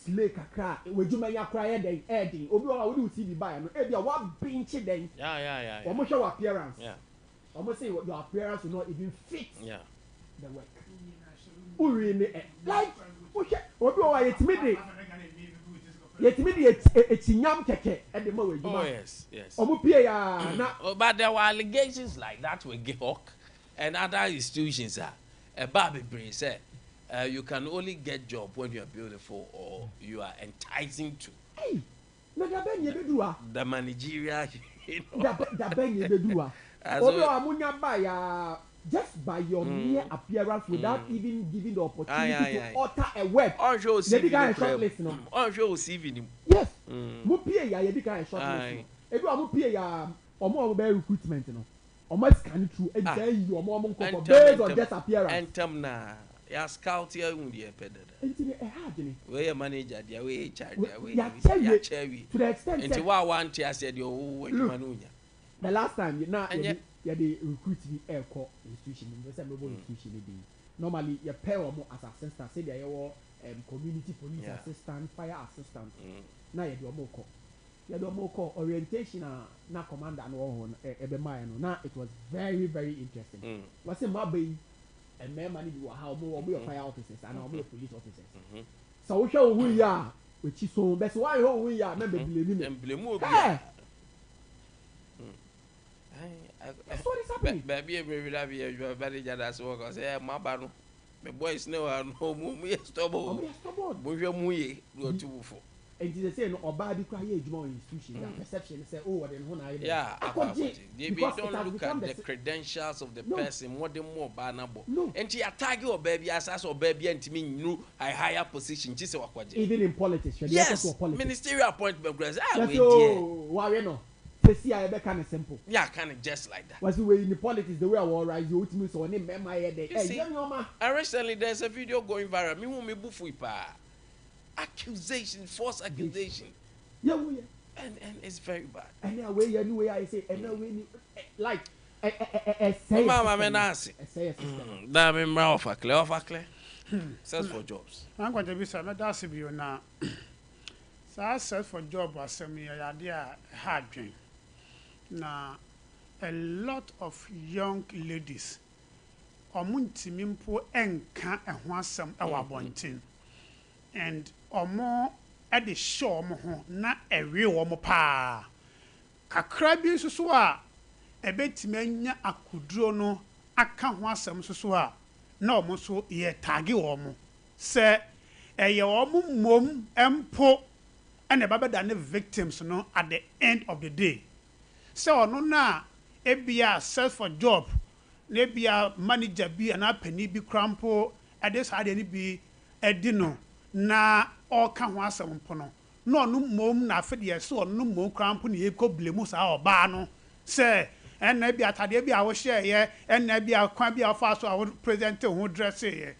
slay kakra w'adwuma nya koraa yɛ den ɛɛden obi wɔ hɔ a wode wo TV baeɛ no ebi a woabenkye den wɔmo hwɛ wɔ appearance wɔmo say your appearance will not even fit the work uri ne like wohwɛ obi wɔ hɔ a yɛtumi de ekyinyam kɛkɛ ɛde ma w'adwuma ɔmo pie ya na but there were allegations like that with Gihok and other institutions about bebree say you can only get job when you are beautiful or you are enticing to na da bɛn yɛ bɛdu a the managerial da bɛn yɛ bɛdu a obi wɔ a munya ba ya just by your mere appearance without even giving the opportunity to utter a word yɛdi kan shortlist no ɔnhwɛ o CV ni yes mo pie ya yɛdi kan shortlist no ebi wɔ mo pie ya ɔmo bɛ recruitment no ɔmo scan through ɛdi sɛ yi ɔmo nkɔkɔ based on just appearance ɛntɛm na ya scout yɛ hu deɛ pɛ dada nti ne ɛha adwene wɔyɛ manager deɛ wɔyɛ HR deɛ wɔyɛ yɛakyɛ to the extent nti wa wante aseɛ deɛ ɔwɔ adwuma no nya the last time na yɛde recruit bi ɛkɔ institution no sɛ mɛbɔ institution no bi normally yɛ pair ɔmo as assistant sɛ deɛ yɛwɔ community police assistant fire assistant na yɛde ɔmo kɔ orientation na commander no wɔ hɔ no ɛbɛmaa yɛ no na it was very very interesting wɔsɛ mmaa bɛyi mmarima no bi wɔ ha ɔmo yɛ fire officers anaa ɔmo yɛ police officers sɛ wohwɛ ohun yi a wɔkyi so bɛsɛ wɔayɛ ohun yi a na mblemu obi that's what is happening. Baby, you are very jealous. Because my bano, my boys know no more stubborn. Move your muye, go to for. and they say no oba bi kwa ye ejuma institution that perception say oh they no na ye yeah they don't look at the credentials of the person what the more banabo and you attack your baby as or baby and me you a higher position just wakwaje even in politics yes ministerial appointment why no see I be kind of simple yeah kind of just like that was the way in the politics the way I will rise you ultimately so name my head and recently there's a video going viral me who me bufu pa accusation false accusation yeah and it's very bad anyway I say anyway like say mama menasi da me mra ofa clear search for jobs I'm going to be some that's be na so search for job asem ya dey hard dream na a lot of young ladies omuntimi mpo enka eho asem e wa bontin and omo e dey show omo ho na ewe omo pa kakra bi susu a ebetimi anya akuduro no aka ho asem susu a na omo so ye tagi omo se eye omo mom empo and the da ne victims no at the end of the day so no na ebia search for job na ebia manager bi na pani bi crampo at this had any bi edino na all kan ho asem mpo no no mom na afede so no mom crampo na e ko blemu sa oba no say en na bia atade bia wo share ye en na bia kwan bia fa so a president ho dress ye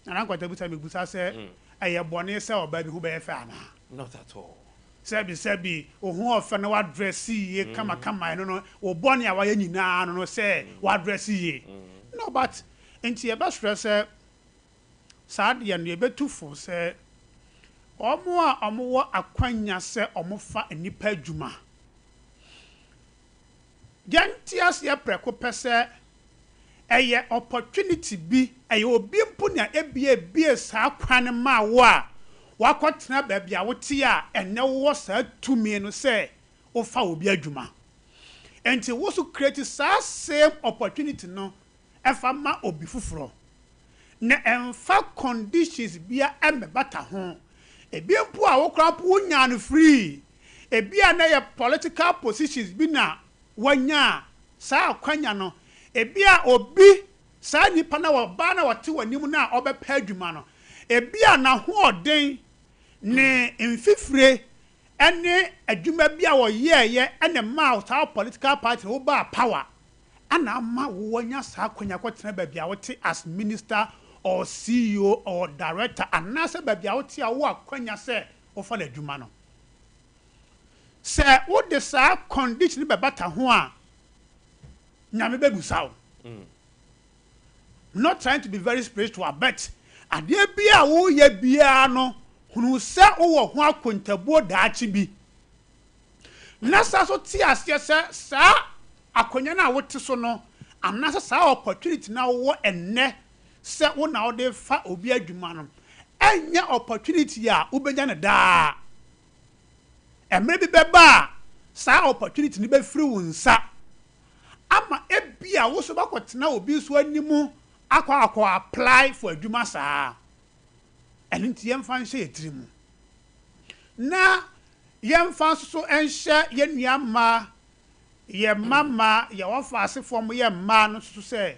na Nkwantabisa me busa say aye bone say oba bi hu be fa na not at all Sebi ohu ofa na wa dress ye kama no o bone a wa ye nyina no say wa dress ye no but enti e ba stress sad ye no e betu fo say omo a omo wo akwanya say omo fa anipa adwuma Gentias ye preko pese eye opportunity bi eye obi mpo na ebie sa kwan ma wo a wakotena baabi a wote a ene wo sa tumi no say wo fa obi adwuma enti wo so create sa same opportunity no efa ma obi fufuro na emfa conditions bia emebata ho ebi mpo a wo krapo wonya no free ebi a na ye political positions bi na wanya sa akwanya no ebi a obi sa nipa na wo ba na wote wanim na obepa adwuma no ebi a na ho oden ne mfifire ene adwuma bi a wo ye ene ma sa political party wo ba power ana ma wo wanya sa akwanya kwotena ba bia wote as minister or CEO or director anasa ba bia wote a wo akwanya se wo fa adwuma no se wo de sa condition be bata ho a nyame begusa wo not trying to be very spiritual but ade bia wo ye bia no hunu se wo ho akontabo daachi bi na sa so ti ase se sa akonya na wote so no anasa sa opportunity na wo enne se wo na wo de fa obi adwuma no enya opportunity a wo benya ne daa emre bi beba sa opportunity ni be free wonsa ama ebia wo so bakotena obi so animu akwa apply for adwuma saa enenti yemfa nhye yetirimu na yemfa so enhye yenuama ye mama ye wofa asefo mo ye ma no so se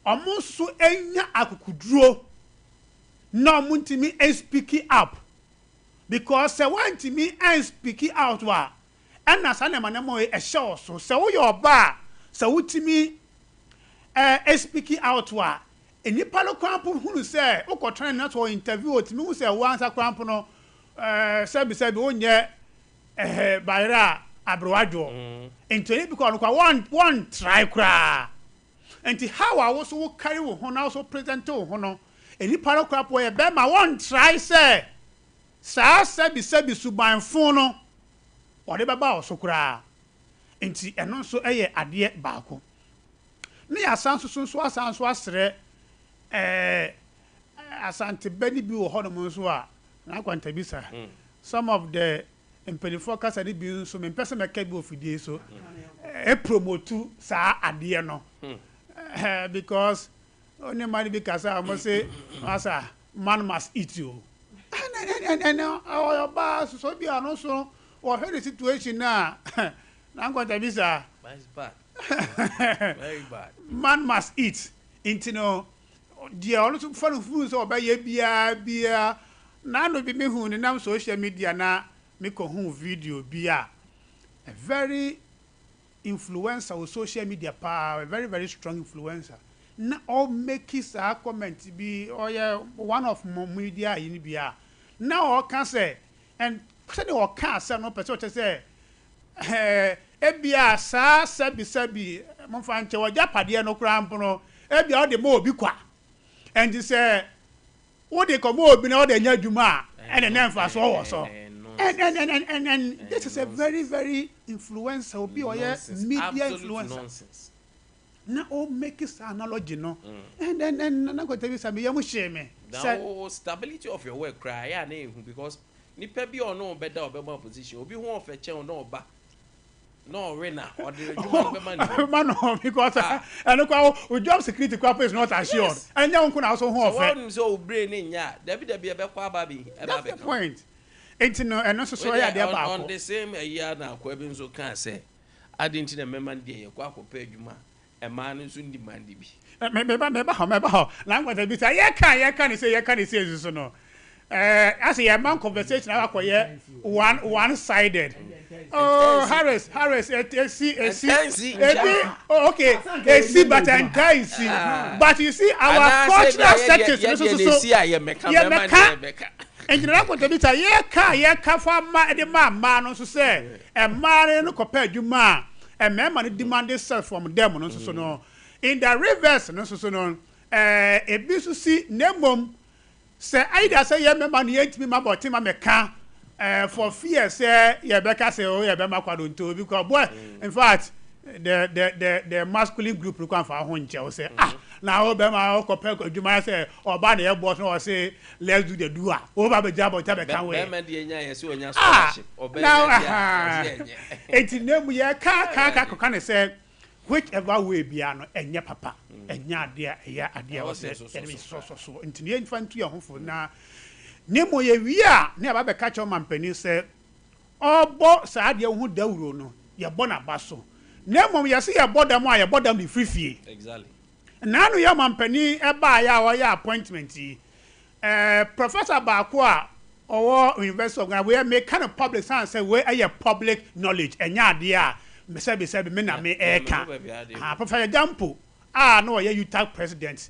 omo so enya akukuduro na omuntimi speak up because se wantimi speak out wa ena sa na manemo e hye so se wo ye oba se wutimi speak out wa enipa lo kwampo hunu se ukotran na to interview otimi hu se wansa kwampo no sebi onye bayra abroadwo enti because no kwa one try kra enti how I was wo carry wo ho na so present wo ho no enipa lo kwampo ye be ma one try se sa sebi subanfo no ode baba o so kra enti eno so eye ade baako ne asanso so asanso asre asante beni bi wo hono mo so a na Nkwantabisa some of the empenifo kasa de bi so me pese meka bi ofidie so e promote sa ade no because only man bi kasa mo say asa man must eat you and our boss so be an also or heard the situation now. I'm going to be sir. It's bad. Very bad. Man must eat. Into no, dear, also fun foods or buy beer. Now no be me who in social media now make a home video beer. A very influencer or social media power, a very, very strong influencer. Now all make his comment be or yeah one of media in beer. Now all can say and say or can't say no person to say ebia sa sabi mo fa nche wo japade no kra mpono ebia o de mo obi kwa and you say wo de ko mo obi na o de nya dwuma and na mfa so wo so and this is a very very influencer obi or media influencer nonsense. Na o make this analogy no and na go tell you say me yam share me Now stability of your work cry ya na ehu because nipa bi o no better obema position obi ho ofe che no ba no winner or the man because and look job security corp is not assured and you can also ho ofe one so brain nya dabi e be kwa ba bi e ba be point it's no and so ya dey ba on the same year na kwa bi nso kan say adinti na memma dey ye kwa akopa adwuma e ma no nso demand bi me ba na ngwa be say ye can say so no as a man conversation akoye one sided. Oh, Harris, okay, but but you see, our cultural settings, and you're not going to be a for man, so say, and man, no compared you man, and man demanded self from them, no so no. In the reverse, no so no, a business name, say, I say, yeah, man, yet me, my bottom, I'm a car. For fear, say, yeah, Becca say, oh, yeah, Bema too, because boy, in fact, the masculine group look for a honcho say, now Bema compare you might say, or Barney boss or say, let's do the doer. Over the job or Tabaka way. Now, it's in them, yeah, can't say, whichever way be and ya papa, and ya dear, yeah, idea was so into the infantry home for now. Nemo ye wia na ba be catch on mampani say obo saade hu dawuro no ye bo na baso nemo ye se ye bodam a ye bodam ni frifie exactly na no ye mampani e ba ya wo ya appointment professor Baako a owo university of Ghana we make kind of public science say we aye public knowledge enya ade a me say me na me e ka professor Jampo no ye UTAG president.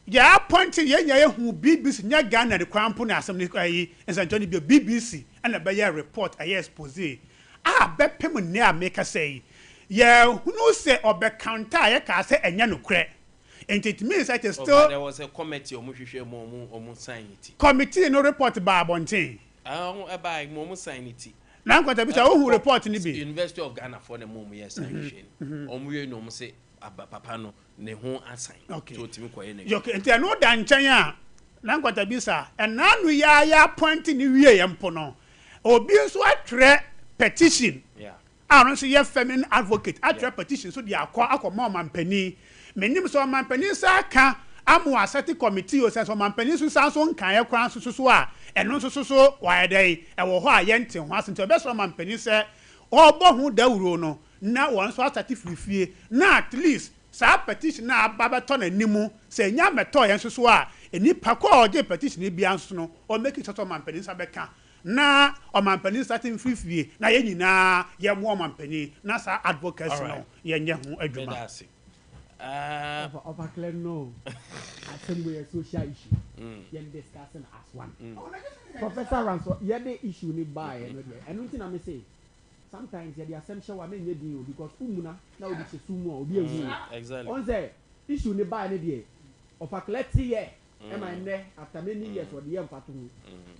Ya appointing ye who BBC nya Ghana the Kwampo na asem ni ayi Nsantoni bi BBC and be ya report ayi expose be pem ne a make say ye who say obe counter ye ka say enya no kre and it means that it's still there was a committee omuhwehwe mo sign it committee no report ba abonten e ba mo sign it na Nkwantabisa who report ni be University of Ghana for the mom yes sign omuye no mo say papa no ne ho assign to timi koye ne okay enti no da nchen a na Nkwantabisa and nanu ya point ni wie ye mpo no obi nso atwere petition no so ye feminine advocate atwere petition so dia akoma mampani menim so mampani sa ka amu asset committee o so mampani so san so nkan ye kwan so a eno so wa dey e wo ho a ye nte ho asente obe so mampani se obo hu dawuro no na won so atati frifie na at least sa petition na ababeto na nimu se nya meto yen so a enipa ko oje petition bi anso no o make it so mampani sa beka na o mampani starting frifie na ye nyina ye mo mampani na sa advocacy no ye nya ho adwuma of a clear no assembly social issue yen discussing as one Professor Ranso ye the issue ni buy and nothing I may say sometimes the essential one may deal because umuna now we say sumo obi ewu exactly on say issue ni buy ni dey of a clear year am I there after many years for the year patu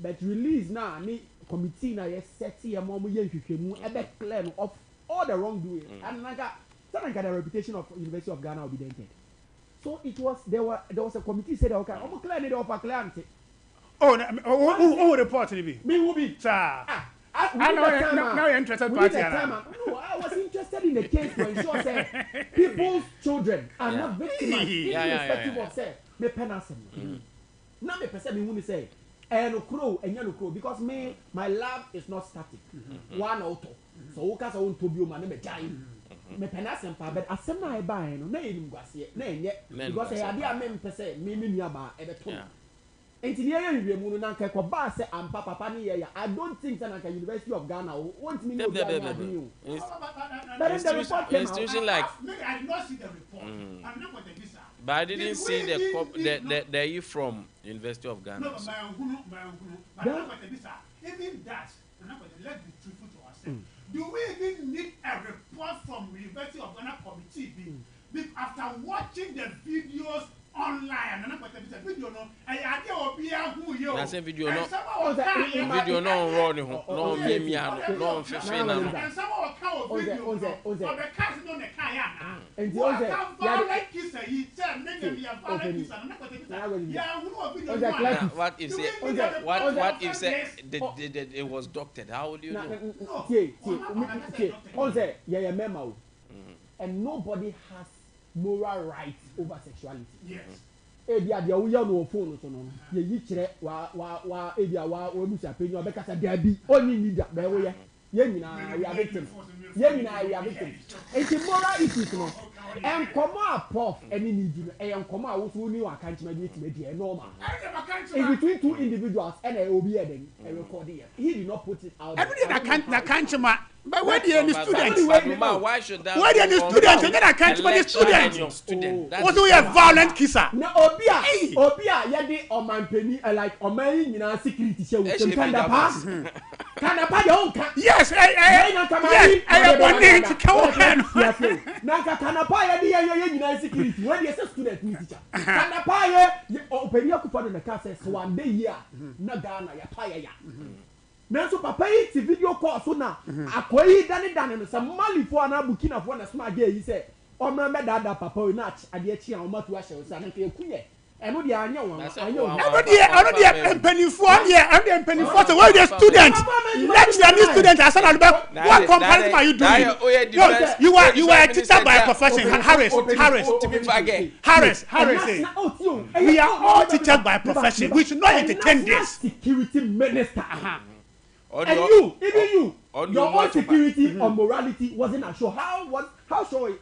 but release now ni committee na ye set ye mo ye hwehwemu e be clear of all the wrongdoing and naga the reputation of University of Ghana will be dented. So it was there was a committee said okay, I'm clear need of a client. Oh, report to me. Me who be sir. I know now you're interested party. No, I was interested in the case to ensure say people's children are not victimized irrespective of say me penance. Now me person me who say and crow because my love is not static. One auto. So ukas on to be man me jai. Me penasem pa but asem na e ban no na enim gwase na enye because e ade a me mpese me nuaba e beto. Enti ne ye mu no na nka ko ba se ampa papa ne ye ya. I don't think that like University of Ghana want me no be adu. Institution like I did not see the report. I'm not going to visa. But I didn't see the you from University of Ghana. No, my uncle, but I'm not going to visa. Even that, I'm not going to let be truthful to ourselves. Do we even need a report from University of Ghana committee? After watching the videos online, I'm not going to visa video no. I idea will be who you. I say video no. Video no running, no meme, no fishing. And some of our video on the cars on the car. And the other, yeah, he said, make me a violent kiss. I'm not going to visa. Yeah, who will be the what if say it was doctored? How would you know? Yeah, memo. And nobody has moral rights over sexuality. Yes. Ebia dia wo ya no phone so no ye yi kire wa ebia wa busa penyo obeka sa dabi oni nida be wo ye nyina we are victims enti moral issues no en koma prof any need no en koma wo so ni wa kan chima di etimedi e normal in between two individuals and obi eden e record here he did not put it out na kan chima. But where the any students? Why should that? Where the any students? And then I can't the students. What do we have violent kisser? Na obia ye de omanpeni like oman nyina security she wo kanda pass. Kanda pa yo nka. Yes, yes. I want to come on. Na kanda pa ye de ye nyina security. When you say student ni teacher. Kanda pa ye openi akufa na ka say one day here na Ghana ya pa ya. Nanso papa yi ti video call so na akoyi dane no some Mali for na Burkina for na smart girl yi say omra me dada papa we na ade chi an o matu ahye so na ke kuye eno de anya won eno de empenifo here and the empenifo so where the student let the new student asan albe what comparison are you doing? You are a teacher by profession. Harris we are all teachers by profession. We should not entertain this. Security minister and you, even you, your own security or morality wasn't sure. How sure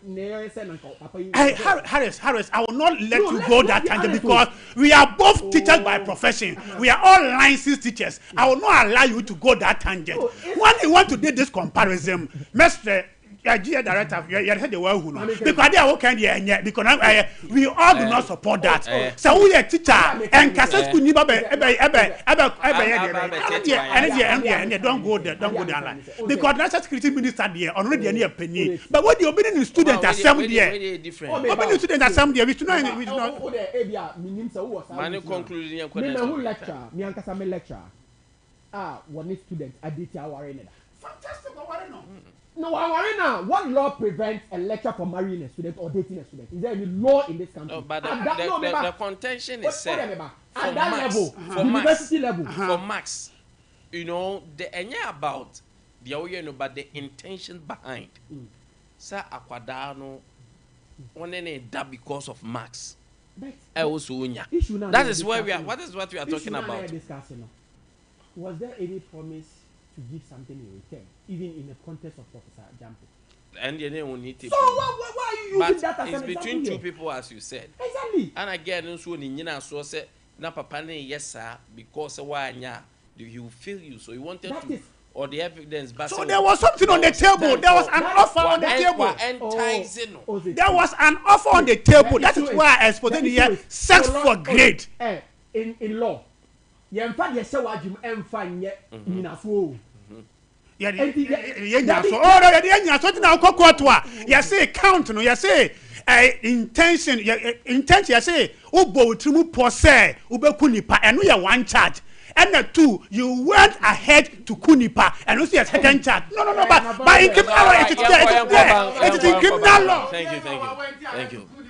Harris, I will not let you go that time because we are both teachers by profession. We are all licensed teachers. I will not allow you to go that tangent. When you want to do this comparison, Mr. Director, you heard the word who know because they are okay because we all do not support that. So we are teacher and Casas could never don't go there line because national security minister there already any opinion. But what the opinion student assembly there? Opinion student assembly we should not. One student Ade Akye Abia. Fantastic, no. No, Warina, what law prevents a lecturer from marrying a student or dating a student? Is there any law in this country? No, but the contention is set at that level, university level. For Max, you know, the enya about the you but the intention behind. Sir Aquadano, only that because of Max. That is where we are. What is what we are talking about? Was there any promise to give something in return, even in the context of Professor Jampo? And the name will need to. So why are you using that as it's an between two here? people, as you said. Exactly. And again, so so say na papa ne yes sir because why he will feel you, so he wanted that to. Is, or the evidence. But so there was something on the table. There was an offer on the table. There was an offer on the table. That is why I exposed here sex for grade. In law. You find yourself what you find yet in a fool. Yeah, you say count, no, you say intention, you say, Ubo Trimu Pose, Ube Kunipa, and we are one charge. And the two, you went ahead to Kunipa and you see a second charge. No, but in criminal law, it is in criminal law.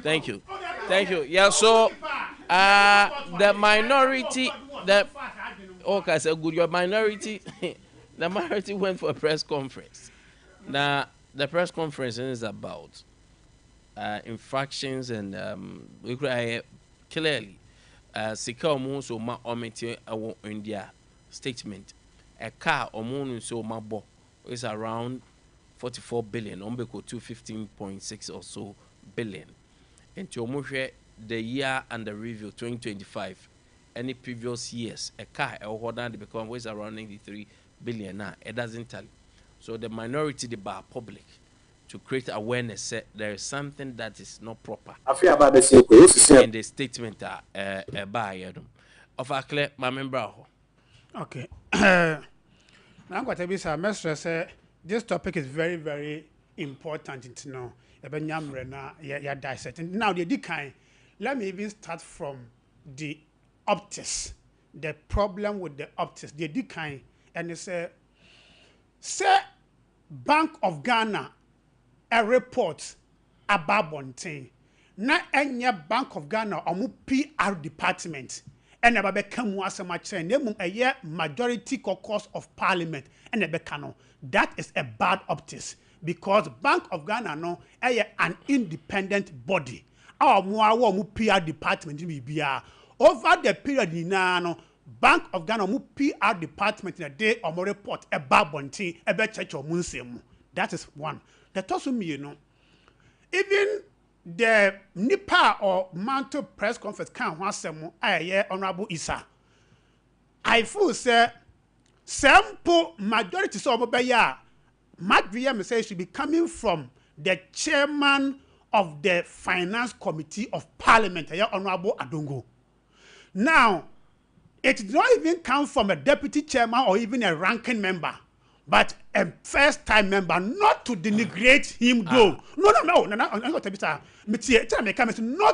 Thank you. Yeah, so the minority, okay, so good, your minority, the minority went for a press conference. Now, the press conference is about infractions and clearly sika omo so ma omete ewo India statement a car omo so ma bo is around 44 billion ombeko 215.6 or so billion. And to omo the year under review 2025 any previous years a car the become was around 93 billion now it doesn't tell. So the minority the bar public to create awareness that there is something that is not proper in the statement by of a clear my member. Okay. Now Nkwantabisa, Mestre say this topic is very, very important to know. Now the decline. Let me even start from the optics. The problem with the optics, the decline, and it's say Bank of Ghana a report about Bontain. Na enya Bank of Ghana omu PR department. And a become was a much a year majority caucus of parliament and a becano. That is a bad optics because Bank of Ghana no an independent body. Our more PR department over the period no Bank of Ghana mu PR department in a day or more report about Bonti about church or munsemu. That is one. That also me, even the Nipa or Mantle press conference can wasemu Honorable Isa. I feel say sample majority so obeya Matt VM say should be coming from the chairman of the finance committee of parliament, Honorable Adongo. Now, it did not even come from a deputy chairman or even a ranking member, but a first-time member, not to denigrate him though. No, not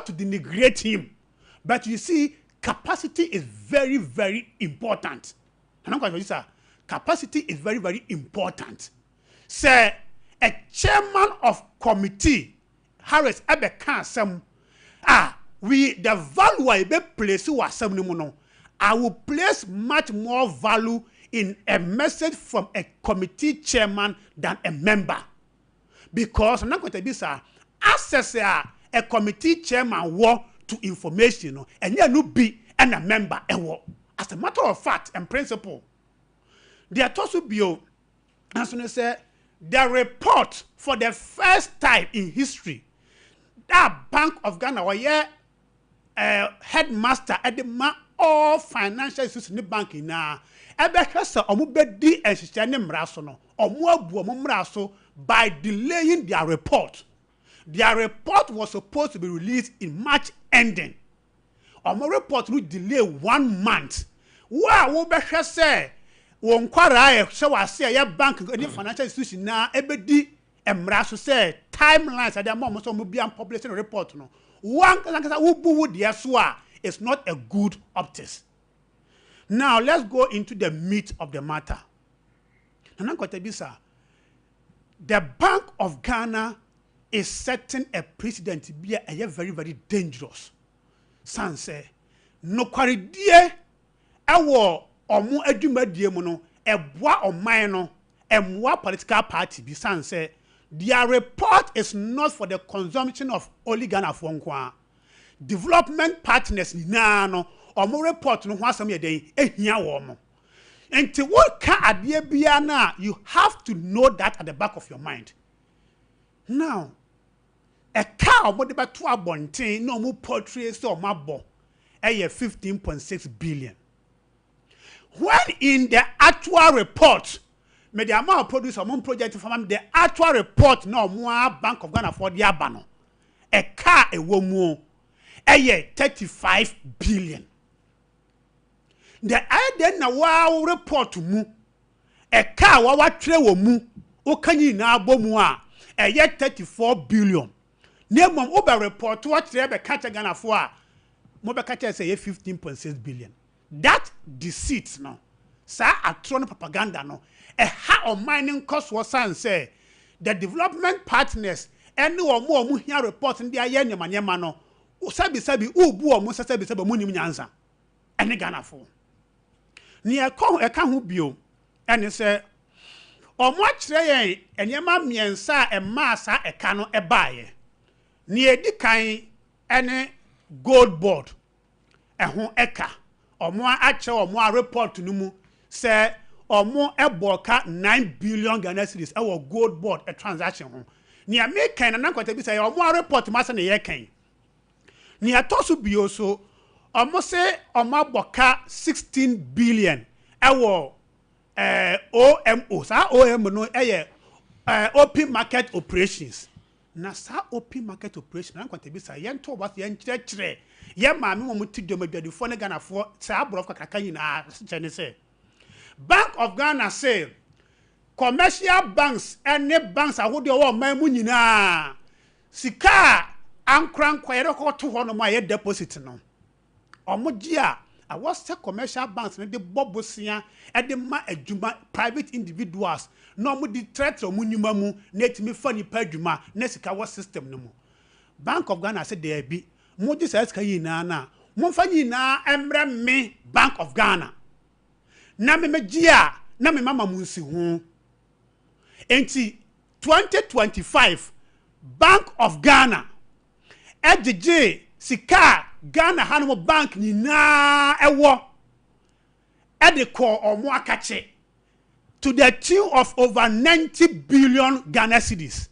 to denigrate him. But you see, capacity is very, very important. Capacity is very, very important. Say, a chairman of committee, Harris Ebeka some we the value I be place was some I will place much more value in a message from a committee chairman than a member. Because I'm not going to be access a committee chairman war to information and you no be and a member as a matter of fact and principle. There are also bio as I say the report for the first time in history that Bank of Ghana or headmaster at the all financial institutions in the bank na ebehwesa omubedi ehihye ne mraso no omuabu omumraso by delaying their report. Their report was supposed to be released in March ending. Omo report will delay 1 month. Wa wo behwese won kwara ehwe wase ya bank any financial institution na ebedi emraso say timelines at the moment so be publishing report no. One is not a good optics. Now let's go into the meat of the matter. The Bank of Ghana is setting a precedent to be a very, very dangerous. Sanse no kwaridie ewo omo adwuma die mu no eboa oman no emwa political party bi sanse. Their report is not for the consumption of only Ghana for nkwa. Development partners no omo report no hwasam ye den ehia wo mo. Enti what ka ade bia na you have to know that at the back of your mind. Now, a car omo de beto abonten no omo portray so mabo 15.6 billion. When in the actual report me the amount produce among project from the actual report no more Bank of Ghana for the abano. A car a womu 35 billion. The idea na wow report mu a car wa tre wo mu o kanyi na abomu a 34 billion. Name mom over report what tre be catch Ghana for a mo be catch say 15.6 billion. That deceit no. Sa atron propaganda no. A high of mining cost was say the development partners and no more here report in the ayen mano. Sabi ubu or Musa sabi munim nyanza. And the Ghana for. Near come a can bio and he said, or much ray and yama miensa and massa a cano a buy. Near the kind any gold board. ɛho ɛka ɔmo akyɛ ɔmo a report no mu sɛ ɔmo ɛbɔka 9 billion Ghana cedis ɛwɔ gold board a transaction ho nea me kan na Nkwantabisa yɛ ɔmo a report ma sɛ ne yɛ kan nea toso bio so ɔmo sɛ ɔmo abɔka 16 billion ɛwɔ OMO saa OMO no ɛyɛ open market operations na saa open market operation na Nkwantabisa yɛn to ba yɛn kyerɛkyerɛ yɛn maame mo ti dwom adwadifo ne Ghanafoɔ saa abrof kakaka nyinaa kyɛ ne sɛ Bank of Ghana say commercial banks and banks ahodeɛ wɔ man mu nyinaa sika ankran kwayere kɔ to hɔ no ma yɛ deposit no ɔmo gye a was commercial banks ne de bobosia e de ma adwuma private individuals no ɔmo di tretre ɔmo nyuma mu na etimi fa nipa adwuma na sika wɔ system no mu Bank of Ghana say there be mo gye sa sika nyinaa na mo fa nyinaa emre me Bank of Ghana na me megia na me mama munsi ho enti 2025 Bank of Ghana ejije sika Ghana Hanmo Bank nyina ewo edeko omo akache to the tune of over 90 billion Ghana cedis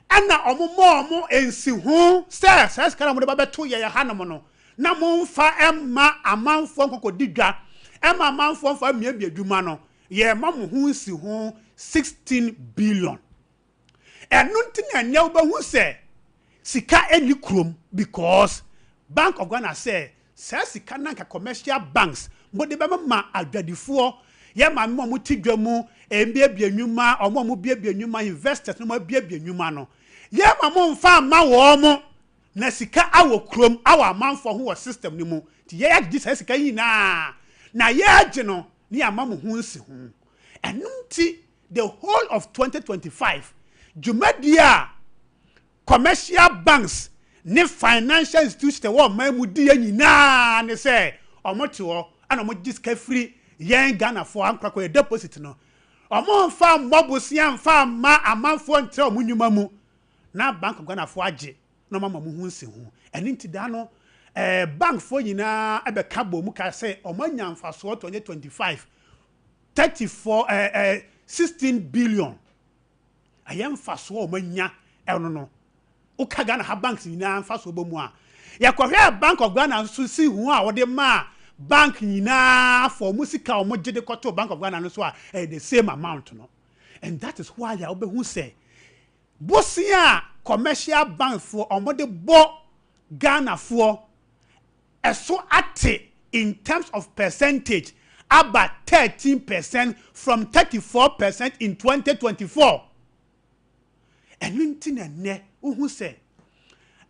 ana omo ensi ho say sika mo de babeto ye Hanmo no na mo mfa emma amanfo nkokodidwa Emma manfo for me adwuma no ye mamu hu si ho 16 billion enu ntina nya wo hu se sika eni krom because Bank of Ghana say sika nanka commercial banks mo de be ma adwadifo ye ma mo tidwa mu embiebie nwuma omo mo biebie nwuma investors no mo biebie nwuma no ye ma mo mfa ma wo mo na sika awo krom awo manfo ho system ni mu ti ye ya di sika yina na yaje no ni amamu hu nsi hu enumti the whole of 2025 jumadia commercial banks ne financial institutions wo mamu di nyina ne say omoto ana mo giska free yen Ghana for ankrako deposit no omo mfa mbobosia mfa ma amanfo ntre omunyuma mu na Bank of Ghana for age no mama mu hu nsi hu enumti da no bank for nyina ebe kabo mu ka say omanya mfaso 2025 16 billion ayem faso omanya eno no uka Ghana ha banks nyina mfaso bo mu a yakohwe Bank of Ghana so si hu a wode ma bank nyina for musika omogede koto Bank of Ghana no so a the same amount no and that is why ya obehu say bosia commercial bank for omode bo Ghana for so ate in terms of percentage about 13% from 34% in 2024 and nintina ne uhu say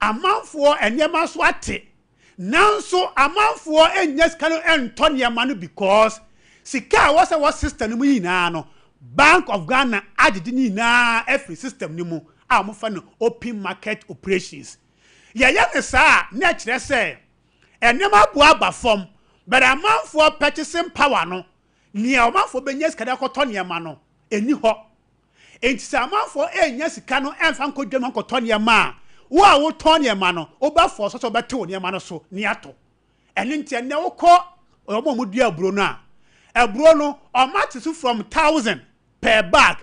amanfo enyema so ate nanso amanfo enyes kanu entonia manu because sika was system mu nyina no Bank of Ghana agidi nyina every system ni mu a mo fa no open market operations ya ne sa na kire say enema bu aba form but amanfo purchasing power no ni amanfo benya sika da koto niema no eni ho enti sa amanfo enya sika no emfa nkodwam koto niema wo a wo to niema no oba so beto niema no so ni ato eni nti ene wo ko omo mu dua aburo no a aburo no omatisu from 1000 per bag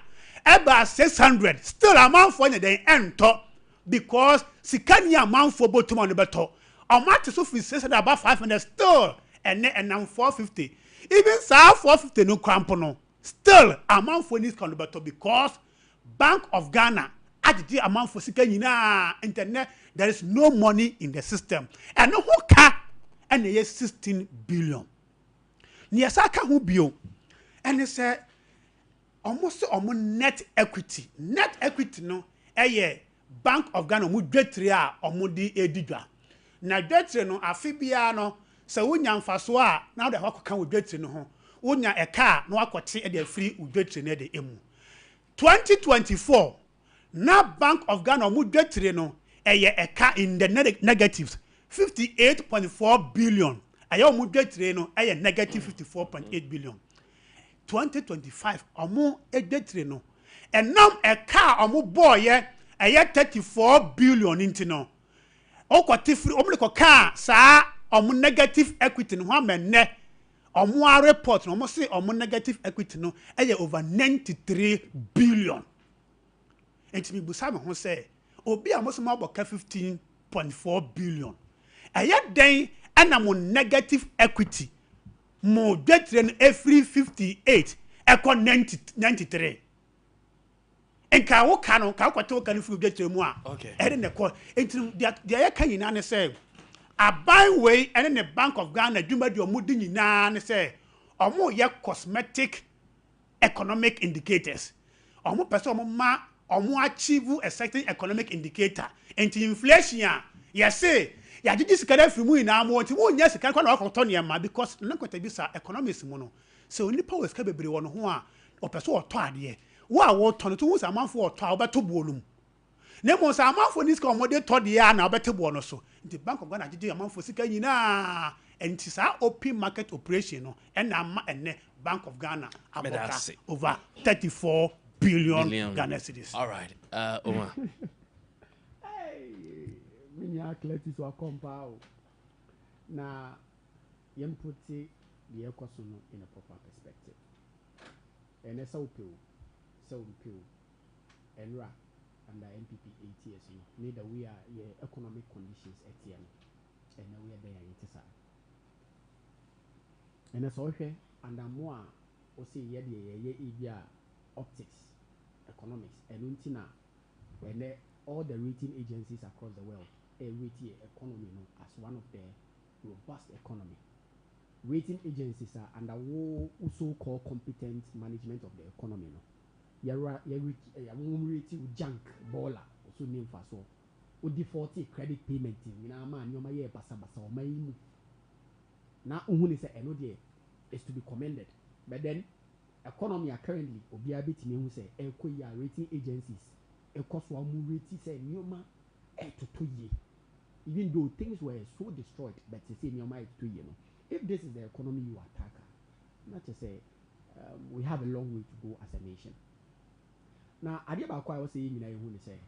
eba 600 still amanfo nya den ento because sika ni amanfo botuma no beto omatisu fi said about 500 still and 450 even sa 450 no cramp no still amanfo ni kan beto because Bank of Ghana agidi amanfo sika nyina internet there is no money in the system and who ka and 16 billion ni asaka hu bio and say almost net equity no Bank of Ghana mu dwetire a omudi edidwa na dwetire no afibia no se wonya mfaso a na de hwakoka wo dwetire no ho wonya eka na wakote e de free dwetire no de emu 2024 na Bank of Ghana mu dwetire no eka in the negatives 58.4 billion ayo mu dwetire no negative 54.8 billion 2025 omo edwetire no enam eka omo boye 34 billion into no okwati free omle ko ka sa negative equity no amene omo report no omo say omo negative equity no over 93 billion. Enti mi busa me ho say obi a mo so ma boka 15.4 billion. Eye den ana mo negative equity mo dwetre no every 58 ekọ 93. Enka wo ka no ka kwate wo ka no fu dwetre mu a. Ere ne ko enti dia ya kan nyina ne say aban way and the Bank of Ghana dwumadi omudi nyina ne say omo ye cosmetic economic indicators. Omo pese omo ma omo achieve a certain economic indicator. Enti inflation ya say ya jiji sikara frimu ina mo nti wo nya sikara kwa na wakoto ne ma because na Nkwantabisa economics mu no so oni power ska bebre wo no ho a opese oto ade wo a wo to no to wo sa manfo oto a obeto buolum na mo sa manfo ni ska omode to de ya na obeto buo no so nti Bank of Ghana jiji manfo sika nyina enti sa open market operation no na ma ene Bank of Ghana aboka over 34 billion Ghana cedis. All right. Oma. Minya Cletus wa compound. Na yemputi the economy in a proper perspective. And as so pure, and ra under MPP 8 years, neither we are economic conditions at the end, and we are there in Tessa. And as okay, and more, or say, yeah, optics, economics, and untina, and all the rating agencies across the world rate economy as one of the robust economy. Rating agencies are under also called competent management of the economy. Rating junk baller also name for so. O defaulty credit payment in man your my basa or my now only say is to be commended. But then economy are currently obiabit me who say rating agencies cost one rating say nyoma to 2 years. Even though things were so destroyed, but to say nyoma 2 years. If this is the economy you attack, not to say we have a long way to go as a nation. Now, Ade Akye was saying, I want to say,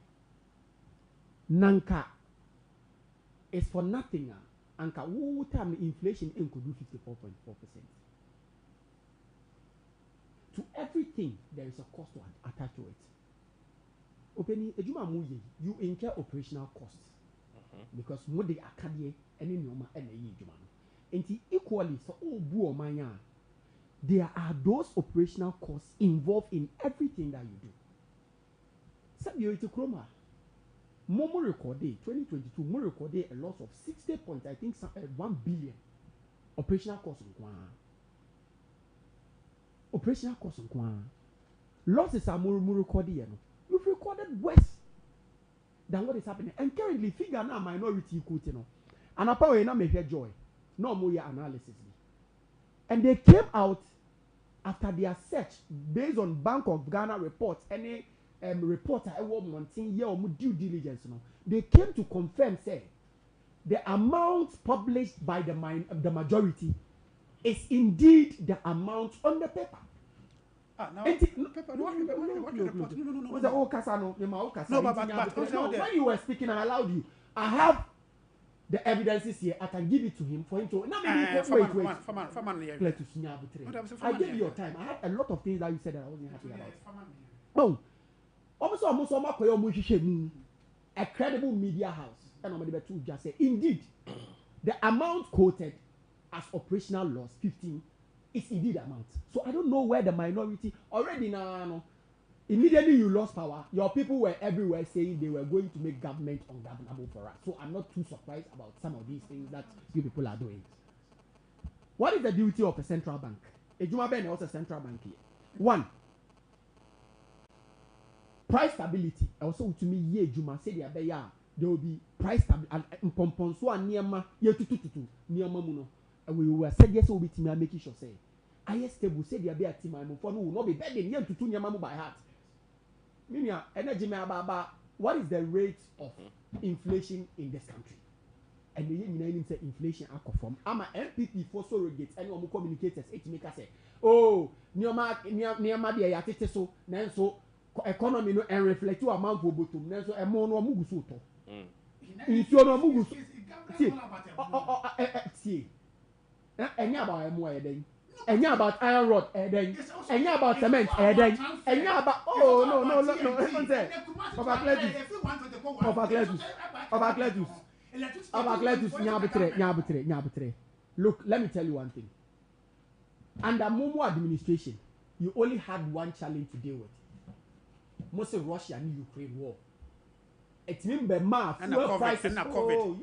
Nanka is for nothing. Anka, what time inflation could do 54.4%. To everything, there is a cost to attach to it. Opening you incur operational costs because more the academy any normal and equally for all buo manya, there are those operational costs involved in everything that you do. Sabi Chroma, Momo recorded 2022, Momo recorded a loss of 1 billion operational costs on Kwan. Operational costs on Kwan. Losses are more recorded. You've recorded worse than what is happening. And currently, figure now minority quoting. And apparently, now make joy. No more analysis. And they came out after their search based on Bank of Ghana reports. Any reporter due diligence. They came to confirm, say, the amount published by the majority is indeed the amount on the paper. No, when you were speaking, I allowed you. I have the evidences here. I can give it to him for him to. Wait. I gave you your time. I had a lot of things that you said that I wasn't happy about. Almost a credible media house. And just say, indeed, the amount quoted as operational loss 15 is indeed amount. So I don't know where the minority already now. Immediately you lost power. Your people were everywhere saying they were going to make government ungovernable for us. So I'm not too surprised about some of these things that you people are doing. What is the duty of a central bank? Ejuma Ben was a central bank here. 1. Price stability. Also to me, ye Juma said there will be price stability. And pomponso and niema ye tutututu niema muno. And we were said yes, we will make sure say. I stable said there be a team for no will not be begging you to tune your by heart. Minia, energy me about what is the rate of inflation in this country? And the name say inflation from. I'm a MPP for surrogates and no communicators. It make us say, oh, niama be a yatete so, so economy no and reflect to amount for bottom. So a mono mugusuto. If you no mugus, see. Enya about emu eden. Enya about iron rod eden. Enya about cement eden. Enya about no. Nyabutre. Look, let me tell you one thing. Under Momo administration, you only had one challenge to deal with. Most of Russia and Ukraine war. It means the math, fuel prices. Oh,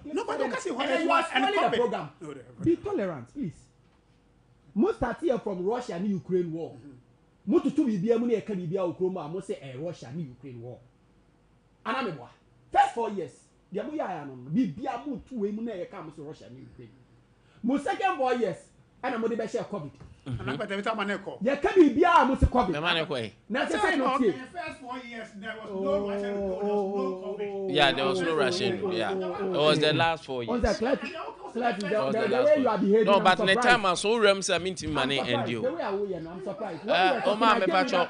you no, but don't say what and you want and the COVID. program. Be tolerant, please. Most are here from Russia and Ukraine war. Most to be able to be Ukraine. Most say Russia and Ukraine war. And I'm first 4 years. The Abuya be able to be come to Russia and Ukraine. Most second 4 years. And I'm going to share COVID. And I'm going to tell Maneko. Yeah, can be able to COVID. The Maneko. Now, say no. In the first 4 years, there was no Russian, there was no COVID. Yeah, there was no Russian. Yeah, it was the last 4 years. The way you are behaving. No, but the time I saw Rams, I mean, money and you. The way I will, I'm surprised. Omar Pacho,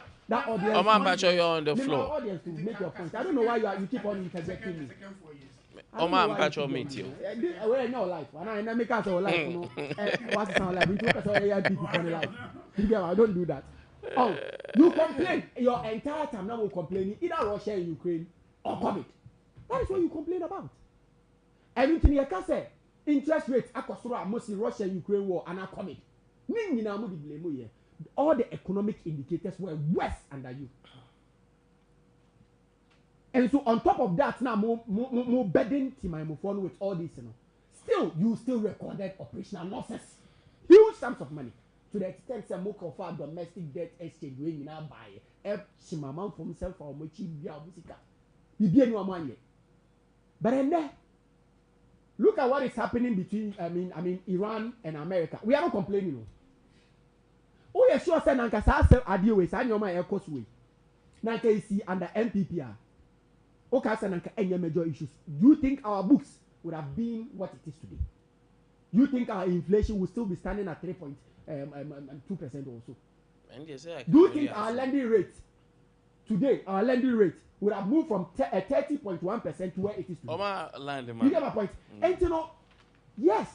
you're on the floor. Audience to make your point. I don't know why you keep on interjecting me. Omar Pacho meet you. We're not life. And I make us our life. What's sound like? We talk us all people for the life. I don't do that. Oh, you complain your entire time. Now we're complaining either Russia and Ukraine or COVID. That is what you complain about. Everything you can say. Interest rates akosura mostly Russia and Ukraine war and COVID. All the economic indicators were worse under you. And so on top of that, now more burden to my phone with all this, you still recorded operational losses, huge sums of money, to the extent that more of our domestic debt exchange when you now buy amount for himself or much but then look at what is happening between Iran and America. We are not complaining. Oh, yeah, sure, send Nankasa Ade way, sign your my cost way. Nanka is under MPPR. Okay, send any major issues. Do you think our books would have been what it is today? You think our inflation will still be standing at 3.2% also? Do you think our lending rate today, would have moved from 30.1% to where it is today? You get my point? And yes,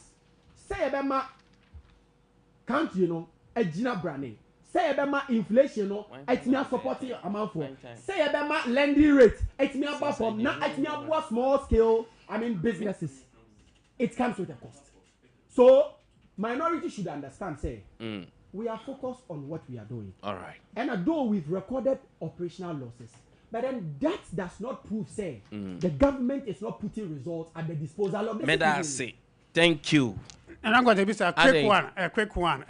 say about country, a Gina branding. Say about inflation, it's me supporting amount for. Say about lending rate, it's me about from now, it's me about small scale, businesses. It comes with a cost. So, minority should understand, we are focused on what we are doing. All right. And although we've recorded operational losses, but then that does not prove, the government is not putting results at the disposal of the citizens. Thank you. And I'm going to be a quick one.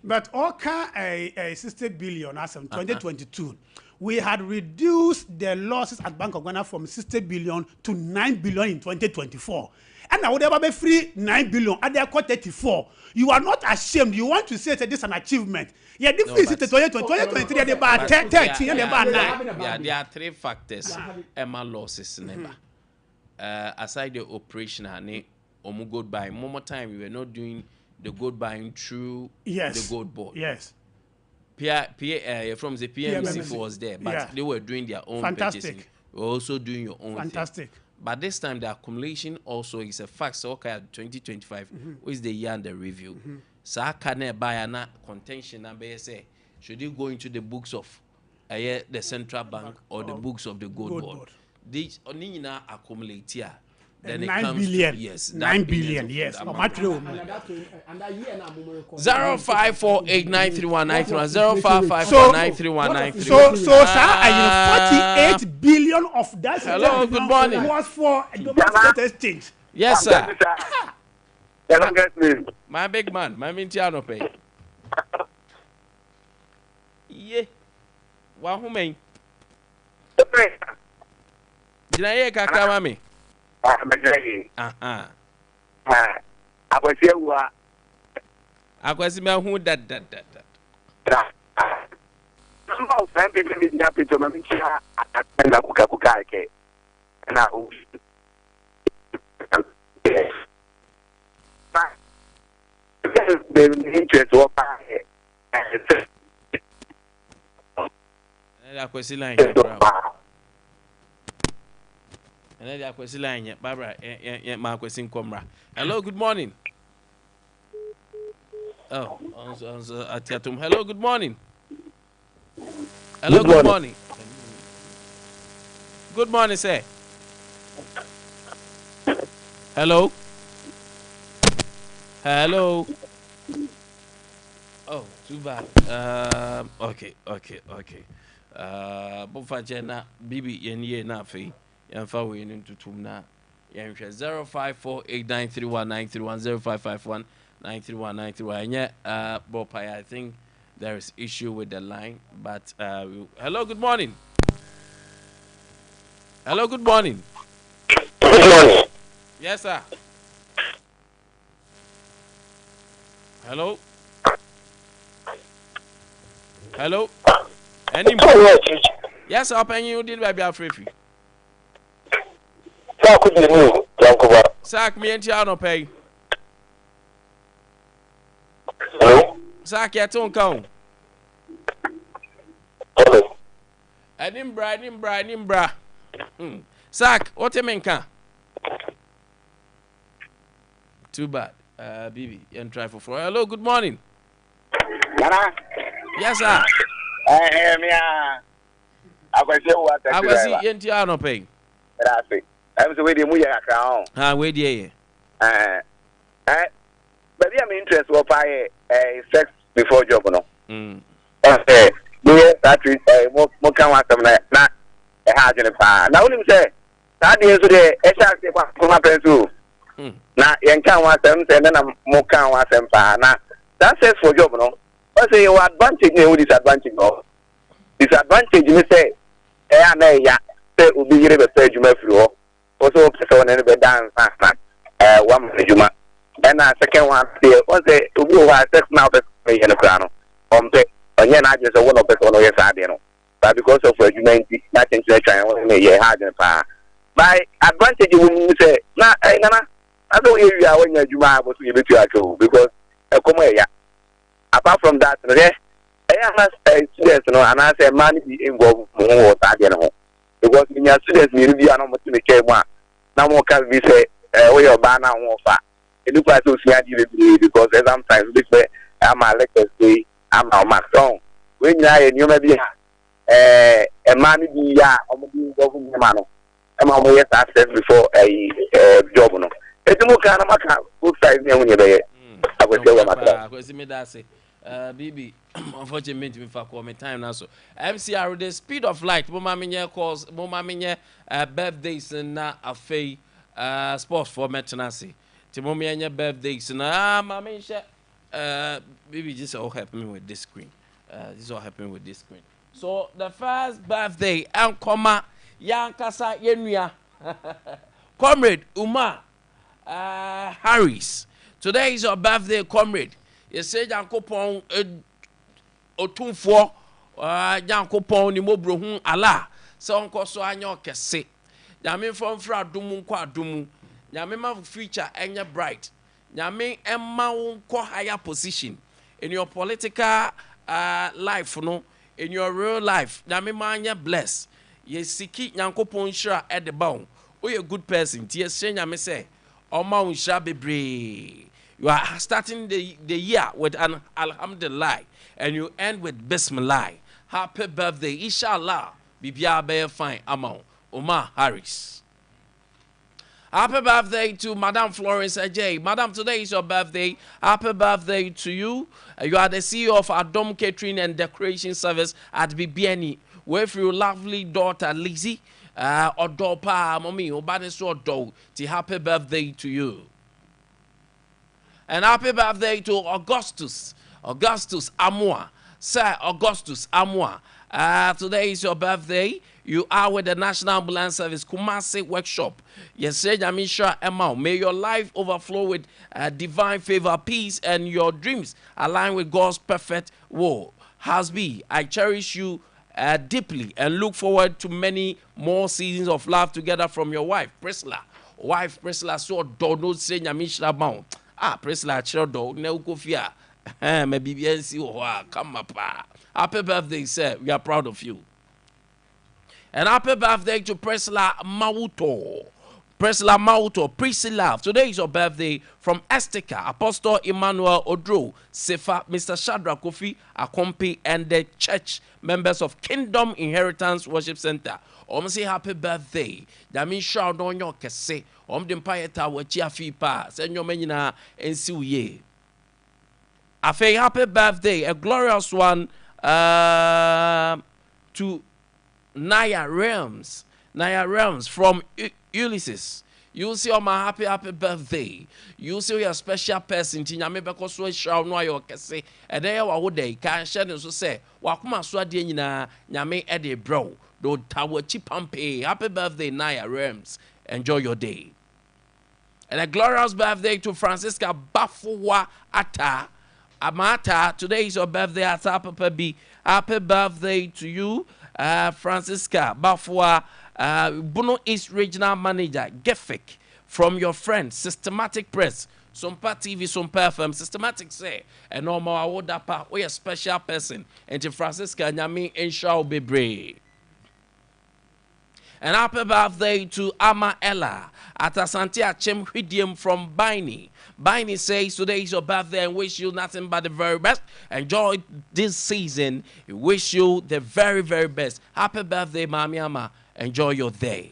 But all a 60 billion as of 2022, we had reduced the losses at Bank of Ghana from 60 billion to 9 billion in 2024. And now, whatever be free 9 billion, at the 34. You are not ashamed. You want to say that this is an achievement. Yeah, this is 2023, they are 10, Yeah, there are three factors. Emma losses, never. Aside the operation, gold buying. One more time, we were not doing the gold buying through the gold board. Yes. From the PMC was there, but they were doing their own purchasing. We're also doing your own thing. But this time, the accumulation also is a fact. So, okay, 2025, which is the year under review. So, I can't buy a contention and say, should you go into the books of the central bank or the books of the gold board? These only accumulate here. Then 9 billion. Yes. 9 billion, yes. 0548931931 So, sir, 48 billion of that hello, good morning. Was for domestic exchange. Yes, sir. Me. My big man, my mintiano pay. Yeah. Wahume. Jinaye kaka mami. Akwasi me hu that. No, some people need to happen to me. And I cook ke. Na u. The interest of Akwasi line. And then the line, Barbara, my question, Comra. Hello, good morning. Oh, Atiatum. Hello, good morning. Hello, good morning. Good morning, sir. Hello. Hello. Oh, too bad. Okay. Bofa Jenna, Bibi, Yenye, Nafi, Yanfa, we into Tumna. Yan 0548931931 0551931931. Yeah, Bopai, I think there is issue with the line, but hello, good morning. Hello, good morning. Good morning. Yes, sir. Hello. Hello. Yes, I'll pay you. Did I free? Sack me and Tiano pay. Hello. Sack your tongue count. Hello. Nimbra. Sack, what you mean? Too bad. Bibi, and try for 4. Hello, good morning. Nana. Yes, sir. I was what I was in Tiano pay. I'm the way the Muya crown. Wait, yeah. But I'm interested what I sex before job. No. Okay. That is more come out of that. Not a hard in the fire. Now, him say that is today. Exactly what happens to. Now, young can want them, and then I'm more can want them. Now, that says for job. No. What's your advantage and disadvantage? No. Disadvantage, you say, ya say, will be able to say you may flow. Also, person and dance, one juma. And second one, once they will have sex now, but in the crown. And then I just one of the one of your side, but because of humanity, nothing to try and hard and fire. By advantage, you will say, nah, Nana, I don't hear you when you are able to give it to you because a comea. Apart from that, I must say, students, and I say, money be involved more because in your students, you be an almost to make one. Now, more can be say, we are banner and warfare. It looks like because sometimes this way, I'm a lecture say, I'm a Macron. When you may be a man be almost government man. I'm always access before a job. It's more kind of good size when you're there. I will tell you myself. Bibi, unfortunately, for my time now. So, MCR, the speed of light, Mama calls, Mama birthdays and na a fay sports for Metanasi. Timomia birthdays and Mamma, Bibi, just all happening with this screen. This is all happening with this screen. So, the first birthday, and comma, Yankasa Yenuya, Comrade Uma Harris. Today is your birthday, comrade. You say Yankopon Otumfo Yankopon ni mobrohun ala se onko so anyo kese nyame from fra dumu kwa dumu nyame ma future enye bright nyame emma wonko higher position in your political life no in your real life nyame ma anya bless ye siki Yankopon shira at the bound o you good person tie se nyame say o ma won shira bebre. You are starting the year with an Alhamdulillah and you end with Bismillah. Happy birthday, inshallah. Bibia be fine amount. Omar Harris. Happy birthday to Madam Florence Ajay. Madam, today is your birthday. Happy birthday to you. You are the CEO of Adom Catering and Decoration Service at BBNE. With your lovely daughter Lizzie. Odopa, mommy, Obaneso Odo. Happy birthday to you. And happy birthday to Augustus Amwa. Sir Augustus Amwa. Today is your birthday. You are with the National Ambulance Service Kumasi Workshop. Yes, sir, Jamisha Emma. May your life overflow with divine favor, peace, and your dreams align with God's perfect will. Hasbi, I cherish you deeply and look forward to many more seasons of love together from your wife, Priscilla. Wife Priscilla, so don't say Jamisha Mount. Priscilla Childo, Neukofia. Maybe BNC or come up. Happy birthday, sir. We are proud of you. And happy birthday to Priscilla Mauto. Priscilla. Today is your birthday from Estica, Apostle Emmanuel Odro, Sefa, Mr. Shadrach Kofi Akompi, and the church members of Kingdom Inheritance Worship Center. Say happy birthday. That means shout on your kese. The Payeta Wachia Fipa. Send your menina and see ye. I say happy birthday, a glorious one to Naya Realms from Ulysses. You see on my happy birthday. You see your special person. Tinyame beko so shout no ayo kese. E dey wa wo dey kan hye ne so say wakoma so ade nyina nyame e dey bro. Do tawachi pampe. Happy birthday Naya Realms. Enjoy your day. And a glorious birthday to Francisca Bafuwa Amata. Today is your birthday at Papa B. Happy birthday to you, Francisca Bafuwa, Bono East Regional Manager, Gefik, from your friend, Systematic Press, Sompa TV, Sompa FM, Systematic say, and normal awodapa, we a special person, and to Francisca Nyami Insha Bebre. And happy birthday to Ama Ella at Asante Achem Hwidium from Baini. Baini says today is your birthday and wish you nothing but the very best. Enjoy this season. We wish you the very, very best. Happy birthday, Mami Ama. Enjoy your day.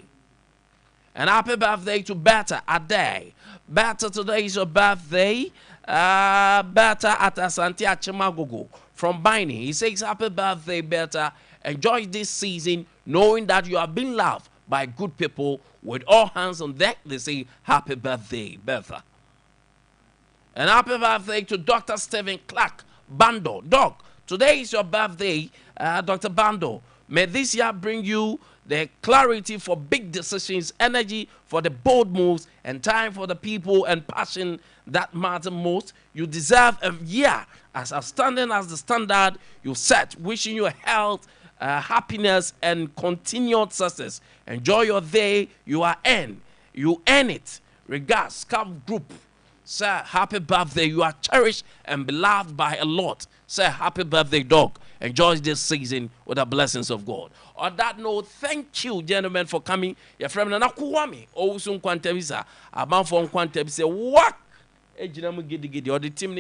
And happy birthday to Berta Ade. Berta, today is your birthday. Berta at Asante Achemagogo from Baini. He says happy birthday, Berta. Enjoy this season knowing that you are being loved by good people. With all hands on deck, they say happy birthday, Bertha. And happy birthday to Dr. Stephen Clark Bando. Doc, today is your birthday, Dr. Bando. May this year bring you the clarity for big decisions, energy for the bold moves, and time for the people and passion that matter most. You deserve a year as outstanding as the standard you set. Wishing you health, happiness, and continued success. Enjoy your day. You earn it. Regards, Scout Group. Sir, happy birthday. You are cherished and beloved by a lot. Sir, happy birthday, dog. Enjoy this season with the blessings of God. On that note, thank you, gentlemen, for coming. Your friend Kwame Nkwantabisa. About for Nkwantabisa. What? Ejinamu gidi gidi. Or the team